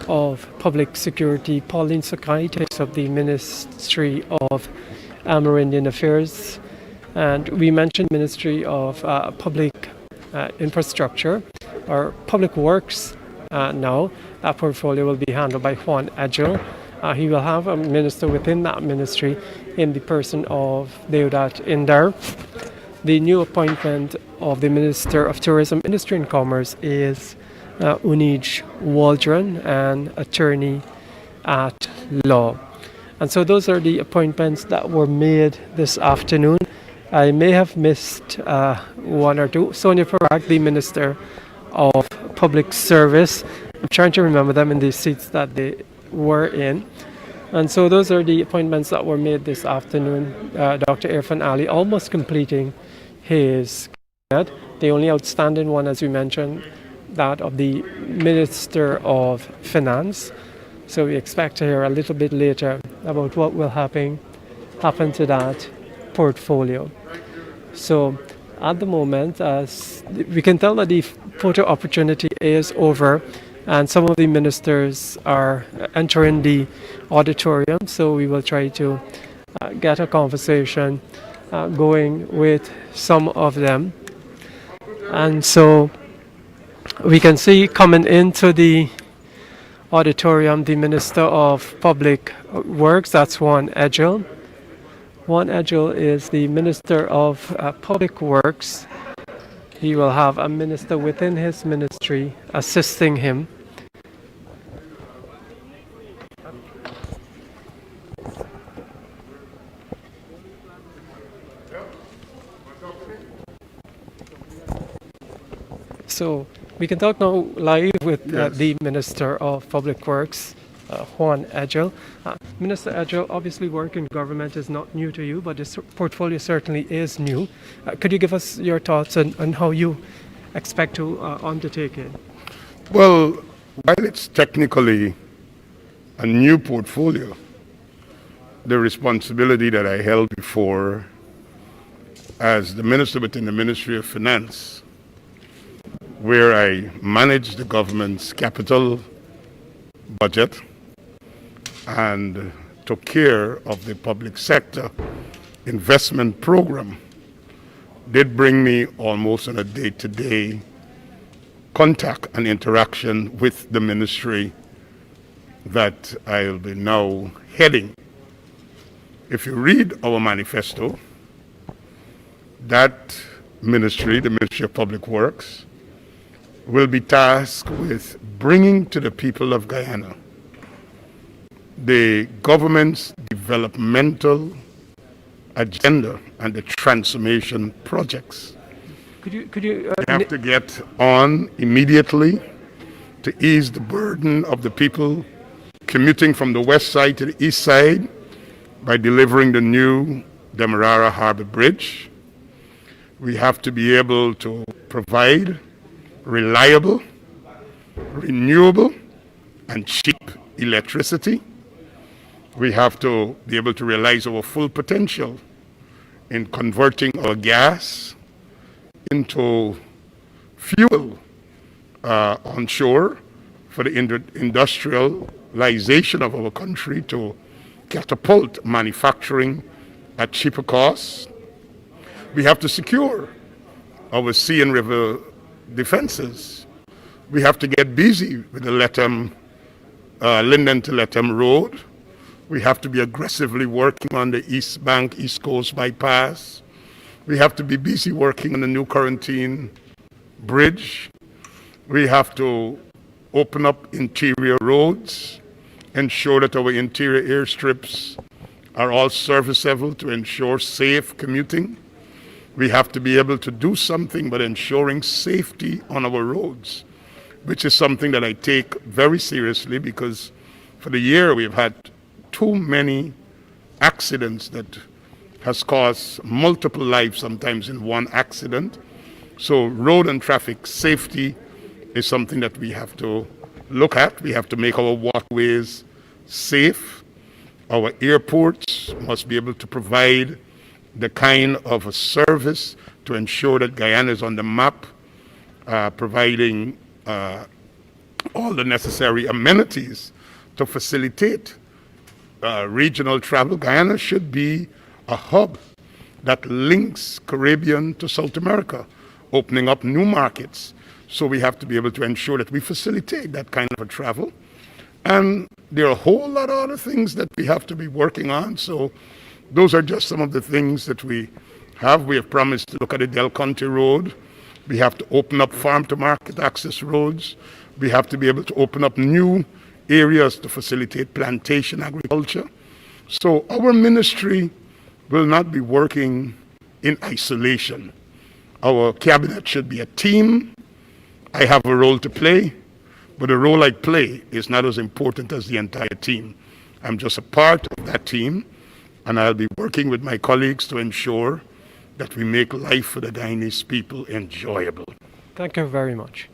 of Public Security. Pauline Sakai takes up the Ministry of Amerindian Affairs. And we mentioned Ministry of Public Infrastructure or Public Works now. That portfolio will be handled by Juan Agil. He will have a minister within that ministry in the person of Deodat Indar. The new appointment of the Minister of Tourism, Industry and Commerce is Unij Waldron, an attorney at law. And so those are the appointments that were made this afternoon. I may have missed one or two. Sonia Perag, the Minister of Public Service. I'm trying to remember them in the seats that they were in. And so those are the appointments that were made this afternoon. Dr. Irfan Ali almost completing his cabinet. The only outstanding one, as we mentioned, that of the Minister of Finance. So we expect to hear a little bit later about what will happen to that portfolio. So at the moment, we can tell that the photo opportunity is over, and some of the ministers are entering the auditorium. So we will try to get a conversation going with some of them. And so we can see coming into the auditorium the Minister of Public Works, that's Juan Edgell. Juan Edgell is the Minister of Public Works. He will have a minister within his ministry assisting him. So we can talk now live with the Minister of Public Works, Juan Edgell. Minister Edgell, obviously work in government is not new to you, but this portfolio certainly is new. Could you give us your thoughts on how you expect to undertake it? Well, while it's technically a new portfolio, the responsibility that I held before as the minister within the Ministry of Finance, where I managed the government's capital budget and took care of the public sector investment program, did bring me almost on a day-to-day contact and interaction with the ministry that I'll be now heading. If you read our manifesto, that ministry, the Ministry of Public Works, will be tasked with bringing to the people of Guyana the government's developmental agenda and the transformation projects. Could you We have to get on immediately to ease the burden of the people commuting from the west side to the east side by delivering the new Demerara Harbor Bridge. We have to be able to provide reliable, renewable, and cheap electricity. We have to be able to realize our full potential in converting our gas into fuel onshore for the industrialization of our country to catapult manufacturing at cheaper costs. We have to secure our sea and river defenses. We have to get busy with the Linden to Lethem Road. We have to be aggressively working on the East Bank, East Coast bypass. We have to be busy working on the New Quarantine Bridge. We have to open up interior roads, ensure that our interior airstrips are all serviceable to ensure safe commuting. We have to be able to do something about ensuring safety on our roads, which is something that I take very seriously because for the year we've had too many accidents that has caused multiple lives sometimes in one accident. So road and traffic safety is something that we have to look at. We have to make our waterways safe. Our airports must be able to provide the kind of a service to ensure that Guyana is on the map, providing all the necessary amenities to facilitate regional travel. Guyana should be a hub that links Caribbean to South America, opening up new markets. So we have to be able to ensure that we facilitate that kind of a travel. And there are a whole lot of other things that we have to be working on. So those are just some of the things that we have. We have promised to look at the Del Conte Road. We have to open up farm-to-market access roads. We have to be able to open up new areas to facilitate plantation agriculture. So our ministry will not be working in isolation. Our cabinet should be a team. I have a role to play, but the role I play is not as important as the entire team. I'm just a part of that team, and I'll be working with my colleagues to ensure that we make life for the Guyanese people enjoyable. Thank you very much.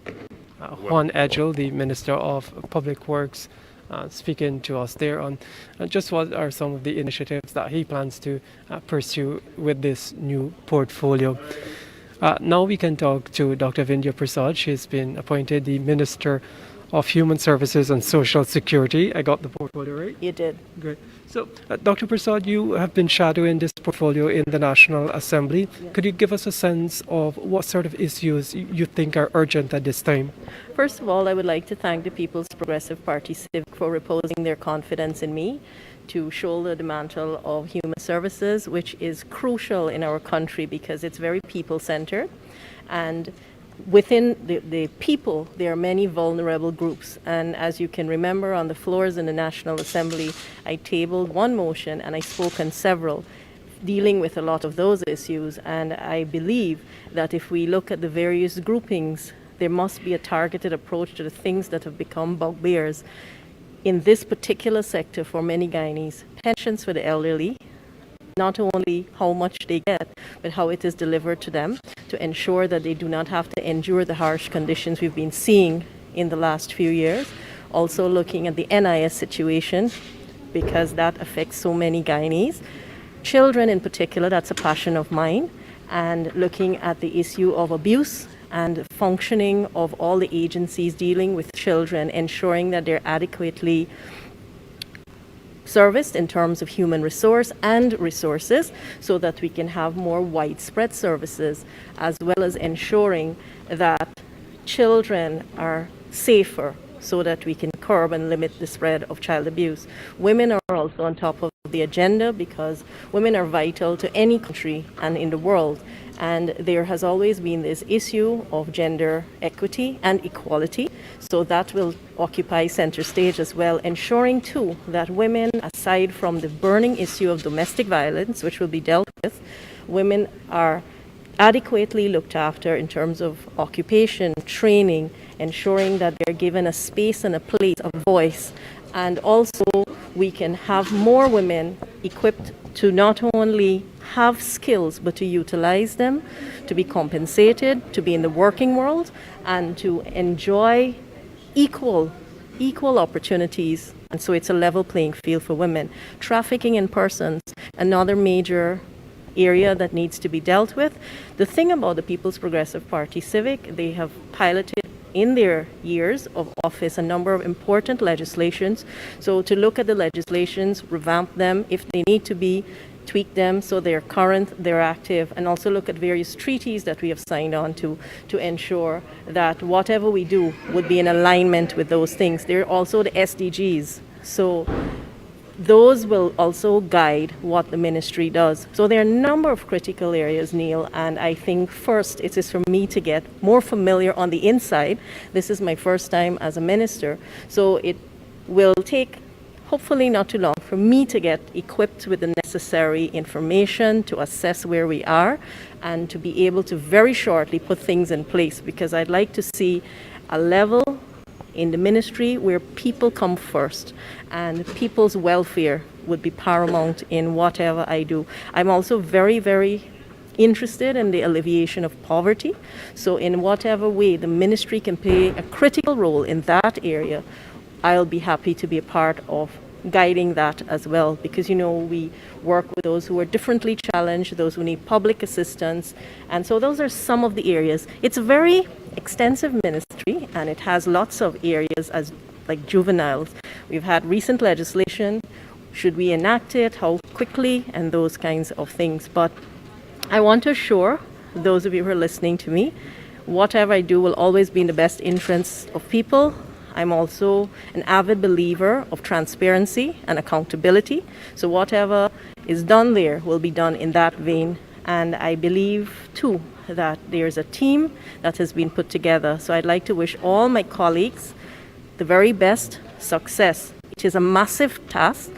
Juan Edgell, the Minister of Public Works, speaking to us there on just what are some of the initiatives that he plans to pursue with this new portfolio. Now we can talk to Dr. Vindhya Prasad. She's been appointed the Minister of Human Services and Social Security. I got the portfolio right? You did. Great. So, Dr. Prasad, you have been shadowing this portfolio in the National Assembly. Yes. Could you give us a sense of what sort of issues you think are urgent at this time? First of all, I would like to thank the People's Progressive Party Civic for reposing their confidence in me to shoulder the mantle of human services, which is crucial in our country because it's very people-centered. And within the people, there are many vulnerable groups. And as you can remember, on the floors in the National Assembly, I tabled one motion and I spoke on several, dealing with a lot of those issues. And I believe that if we look at the various groupings, there must be a targeted approach to the things that have become bugbears in this particular sector for many Guyanese. Pensions for the elderly, not only how much they get, but how it is delivered to them to ensure that they do not have to endure the harsh conditions we've been seeing in the last few years. Also looking at the NIS situation, because that affects so many Guyanese. Children in particular, that's a passion of mine, and looking at the issue of abuse and functioning of all the agencies dealing with children, ensuring that they're adequately serviced in terms of human resource and resources so that we can have more widespread services, as well as ensuring that children are safer so that we can curb and limit the spread of child abuse. Women are also on top of the agenda because women are vital to any country and in the world. And there has always been this issue of gender equity and equality. So that will occupy center stage as well, ensuring too that women, aside from the burning issue of domestic violence, which will be dealt with, women are adequately looked after in terms of occupation, training, ensuring that they're given a space and a place, a voice. And also we can have more women equipped to not only have skills, but to utilize them, to be compensated, to be in the working world, and to enjoy equal opportunities. And so it's a level playing field for women. Trafficking in persons, another major area that needs to be dealt with. The thing about the People's Progressive Party Civic, they have piloted in their years of office a number of important legislations. So to look at the legislations, revamp them if they need to be, tweak them so they're current, they're active, and also look at various treaties that we have signed on to ensure that whatever we do would be in alignment with those things. There are also the SDGs. So those will also guide what the ministry does. So there are a number of critical areas, Neil, and I think first it is for me to get more familiar on the inside. This is my first time as a minister, so it will take hopefully not too long for me to get equipped with the necessary information to assess where we are and to be able to very shortly put things in place, because I'd like to see a level in the ministry where people come first and people's welfare would be paramount in whatever I do. I'm also very, very interested in the alleviation of poverty. So in whatever way the ministry can play a critical role in that area, I'll be happy to be a part of guiding that as well, because we work with those who are differently challenged, those who need public assistance, and so those are some of the areas. It's a very extensive ministry and it has lots of areas as like juveniles. We've had recent legislation, should we enact it, how quickly, and those kinds of things. But I want to assure those of you who are listening to me, whatever I do will always be in the best interests of people. I'm also an avid believer of transparency and accountability. So whatever is done there will be done in that vein. And I believe, too, that there's a team that has been put together. So I'd like to wish all my colleagues the very best success. It is a massive task.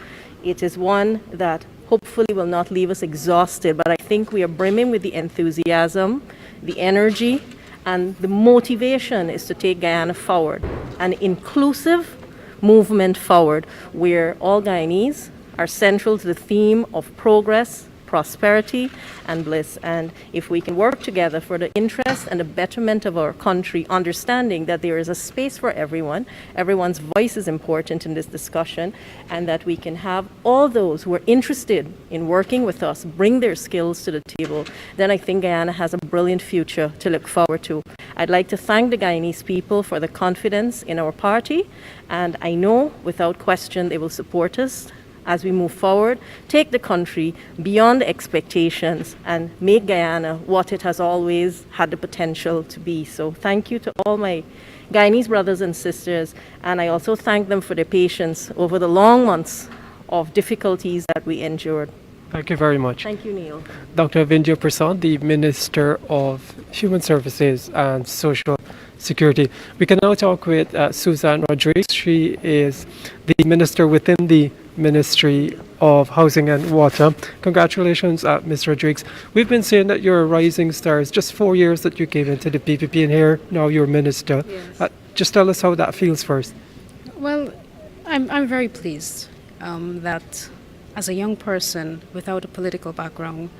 It is one that hopefully will not leave us exhausted, but I think we are brimming with the enthusiasm, the energy, and the motivation is to take Guyana forward, an inclusive movement forward where all Guyanese are central to the theme of progress, prosperity and bliss. And if we can work together for the interest and the betterment of our country, understanding that there is a space for everyone, everyone's voice is important in this discussion, and that we can have all those who are interested in working with us bring their skills to the table, then I think Guyana has a brilliant future to look forward to. I'd like to thank the Guyanese people for the confidence in our party, and I know without question they will support us as we move forward, take the country beyond expectations and make Guyana what it has always had the potential to be. So thank you to all my Guyanese brothers and sisters, and I also thank them for their patience over the long months of difficulties that we endured. Thank you very much. Thank you, Neil. Dr. Vindhya Prasad, the Minister of Human Services and Social Security. We can now talk with Suzanne Rodriguez. She is the Minister within the Ministry of Housing and Water. Congratulations, Ms. Rodriguez. We've been saying that you're a rising star. It's just 4 years that you came into the PPP, and here now you're Minister. Yes. Just tell us how that feels first. Well, I'm very pleased that as a young person without a political background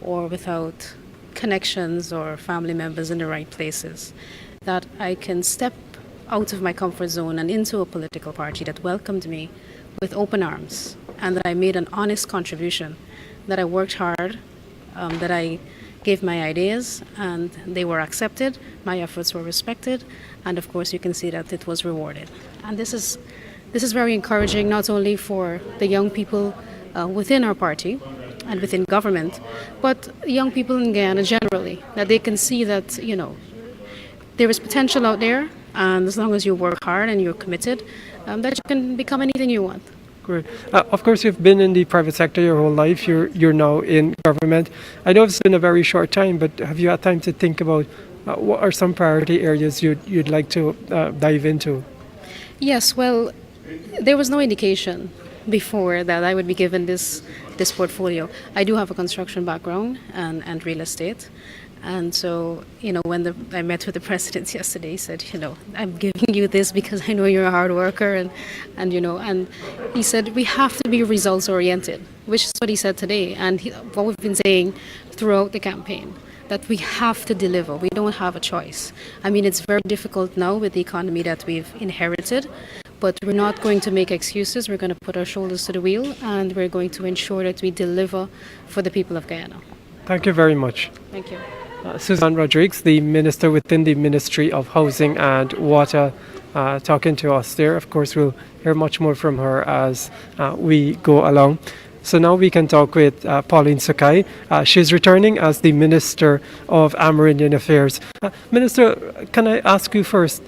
or without connections or family members in the right places, that I can step out of my comfort zone and into a political party that welcomed me with open arms, and that I made an honest contribution, that I worked hard, that I gave my ideas and they were accepted, my efforts were respected, and of course you can see that it was rewarded. And this is very encouraging, not only for the young people within our party and within government, but young people in Guyana generally, that they can see that, you know, there is potential out there, and as long as you work hard and you're committed, that you can become anything you want. Great. Of course, you've been in the private sector your whole life. You're now in government. I know it's been a very short time, but have you had time to think about what are some priority areas you'd like to dive into? Yes, well, there was no indication before that I would be given this portfolio. I do have a construction background and real estate. And so, you know, when I met with the president yesterday, he said, you know, I'm giving you this because I know you're a hard worker, and you know, and he said we have to be results oriented, which is what he said today, and what we've been saying throughout the campaign, that we have to deliver. We don't have a choice. I mean, it's very difficult now with the economy that we've inherited, but we're not going to make excuses. We're going to put our shoulders to the wheel, and we're going to ensure that we deliver for the people of Guyana. Thank you very much. Thank you. Suzanne Rodriguez, the Minister within the Ministry of Housing and Water, talking to us there. Of course, we'll hear much more from her as we go along. So now we can talk with Pauline Sakai. She's returning as the Minister of Amerindian Affairs. Minister, can I ask you first,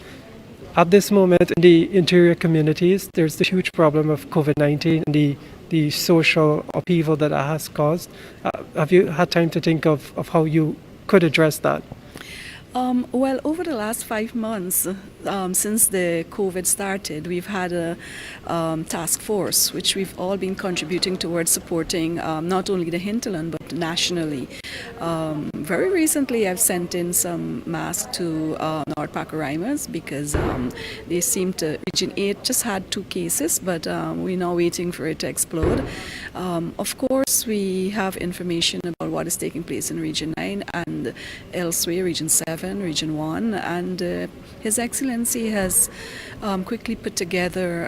at this moment in the interior communities, there's the huge problem of COVID-19 and the social upheaval that has caused. Have you had time to think of how you could address that? Well, over the last 5 months, since the COVID started, we've had a task force, which we've all been contributing towards supporting not only the hinterland, but nationally. Very recently, I've sent in some masks to North Pacaraimans because they seem to, Region 8 just had 2 cases, but we're now waiting for it to explode. Of course, we have information about what is taking place in Region 9 and elsewhere, Region 7, Region 1, and His Excellency has quickly put together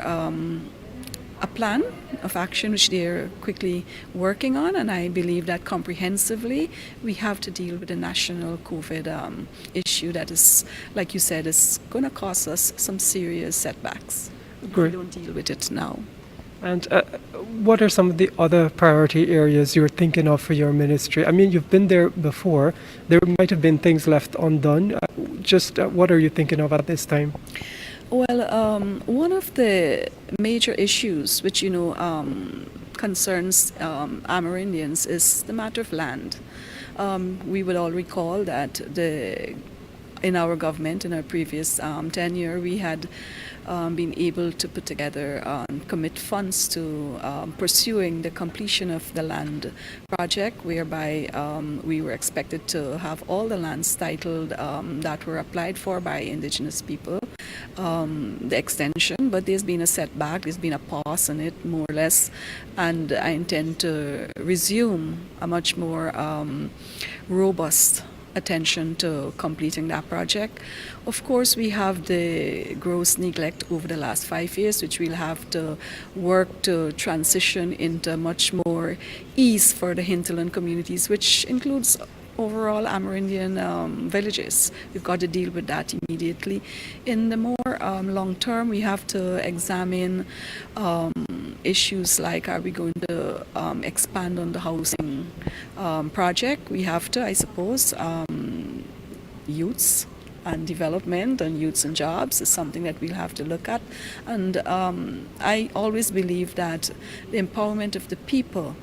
a plan of action which they're quickly working on, and I believe that comprehensively we have to deal with the national COVID issue that is, like you said, is going to cause us some serious setbacks if we don't deal with it now. And what are some of the other priority areas you're thinking of for your ministry? I mean, you've been there before. There might have been things left undone. What are you thinking of at this time? Well, one of the major issues which, you know, concerns Amerindians is the matter of land. We would all recall that the in our government, in our previous tenure, we had been able to put together and commit funds to pursuing the completion of the land project, whereby we were expected to have all the lands titled that were applied for by Indigenous people, the extension, but there's been a setback, there's been a pause on it, more or less, and I intend to resume a much more robust attention to completing that project. Of course, we have the gross neglect over the last 5 years, which we'll have to work to transition into much more ease for the hinterland communities, which includes overall Amerindian villages. We've got to deal with that immediately. In the more long term, we have to examine issues like, are we going to expand on the housing project? We have to, I suppose. Youths and development and youths and jobs is something that we'll have to look at. And I always believe that the empowerment of the people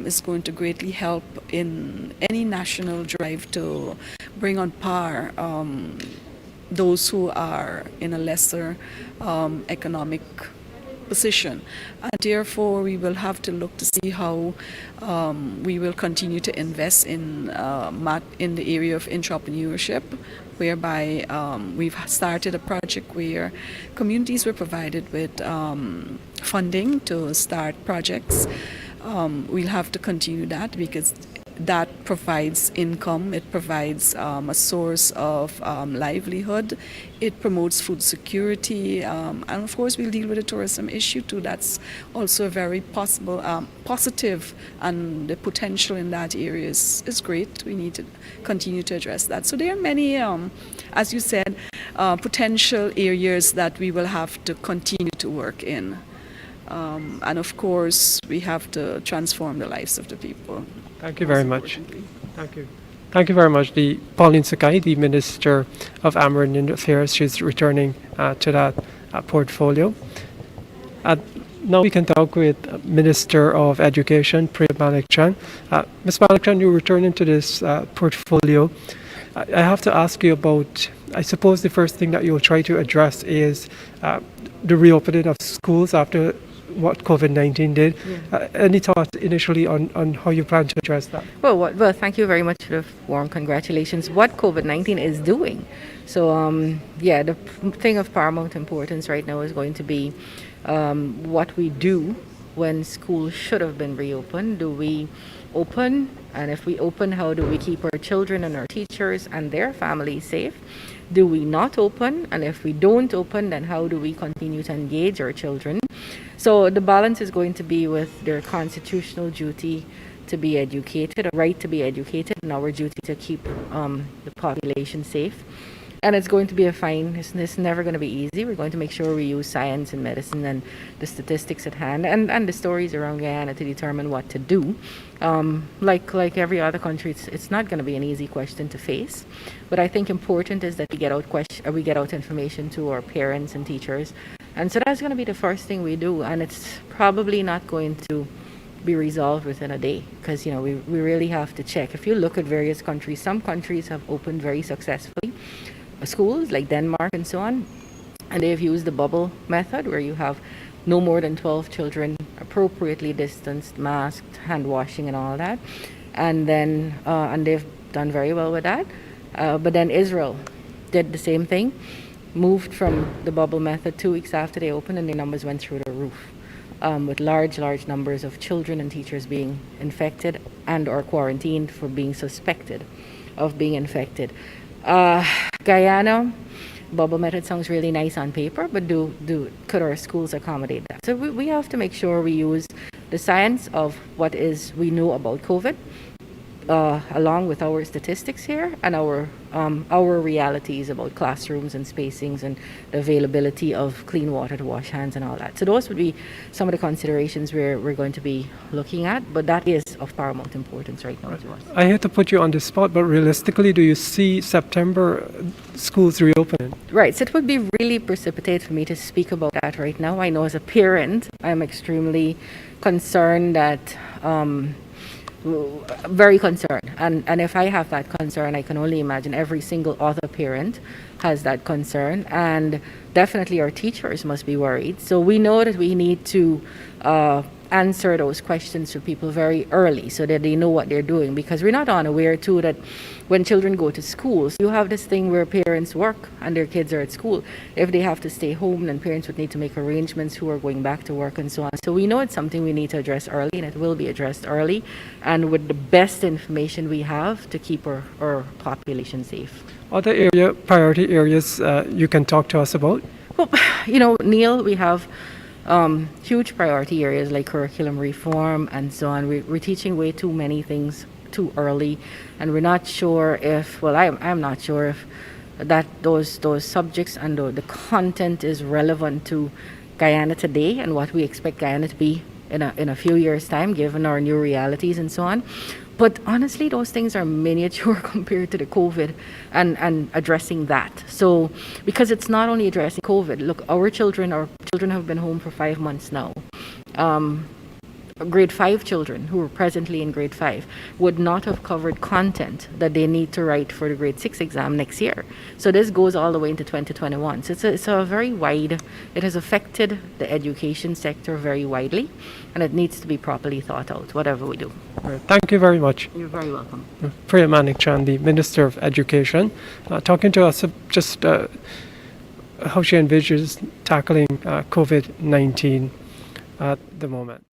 is going to greatly help in any national drive to bring on par those who are in a lesser economic position. And therefore, we will have to look to see how we will continue to invest in the area of entrepreneurship, whereby we've started a project where communities were provided with funding to start projects. We'll have to continue that because that provides income, it provides a source of livelihood, it promotes food security, and of course we'll deal with the tourism issue too. That's also a very positive, and the potential in that area is great. We need to continue to address that. So there are many, as you said, potential areas that we will have to continue to work in. And of course, we have to transform the lives of the people. Thank you very much. Thank you. Thank you very much. The Pauline Sakai, the Minister of Amerindian Affairs, she's returning to that portfolio. Now we can talk with Minister of Education, Priya Manik. Ms. Manik, you return into this portfolio. I have to ask you about, I suppose the first thing that you'll try to address is the reopening of schools after what COVID-19 did. Yeah. Any thoughts initially on how you plan to address that? Well, thank you very much for the warm congratulations. What COVID-19 is doing. So, the thing of paramount importance right now is going to be what we do when schools should have been reopened. Do we open? And if we open, how do we keep our children and our teachers and their families safe? Do we not open? And if we don't open, then how do we continue to engage our children? So the balance is going to be with their constitutional duty to be educated, a right to be educated, and our duty to keep the population safe. And it's going to be it's never going to be easy. We're going to make sure we use science and medicine and the statistics at hand and the stories around Guyana to determine what to do. Like every other country, it's not going to be an easy question to face. But I think important is that we get out information to our parents and teachers. And so that's going to be the first thing we do. And it's probably not going to be resolved within a day because, we really have to check. If you look at various countries, some countries have opened very successfully schools like Denmark and so on, and they've used the bubble method where you have no more than 12 children appropriately distanced, masked, hand washing and all that, and then and they've done very well with that. But then Israel did the same thing, moved from the bubble method 2 weeks after they opened, and their numbers went through the roof, with large numbers of children and teachers being infected and or quarantined for being suspected of being infected. Guyana, bubble method sounds really nice on paper, but could our schools accommodate that? So we have to make sure we use the science of what we know about COVID, along with our statistics here and our realities about classrooms and spacings and the availability of clean water to wash hands and all that. So those would be some of the considerations we're going to be looking at, but that is of paramount importance right now to us. I hate to put you on the spot, but realistically, do you see September schools reopening? Right, so it would be really precipitate for me to speak about that right now. I know as a parent, I'm extremely concerned that very concerned. And if I have that concern, I can only imagine every single other parent has that concern. And definitely our teachers must be worried. So we know that we need to answer those questions to people very early so that they know what they're doing, because we're not unaware too that when children go to schools, you have this thing where parents work and their kids are at school. If they have to stay home, then parents would need to make arrangements who are going back to work and so on. So we know it's something we need to address early, and it will be addressed early and with the best information we have to keep our population safe. Other priority areas you can talk to us about? Well, Neil, we have huge priority areas like curriculum reform and so on. We're teaching way too many things too early, and we're not sure if, well, I'm not sure if that those subjects and the content is relevant to Guyana today and what we expect Guyana to be in a few years' time, given our new realities and so on. But honestly, those things are miniature compared to the COVID and addressing that. So, because it's not only addressing COVID, look, our children have been home for 5 months now. Grade 5 children who are presently in grade 5 would not have covered content that they need to write for the grade 6 exam next year. So this goes all the way into 2021. So it's a very wide, it has affected the education sector very widely, and it needs to be properly thought out, whatever we do. All right, thank you very much. You're very welcome. Priya Manik, the Minister of Education, talking to us of just how she envisions tackling COVID-19 at the moment.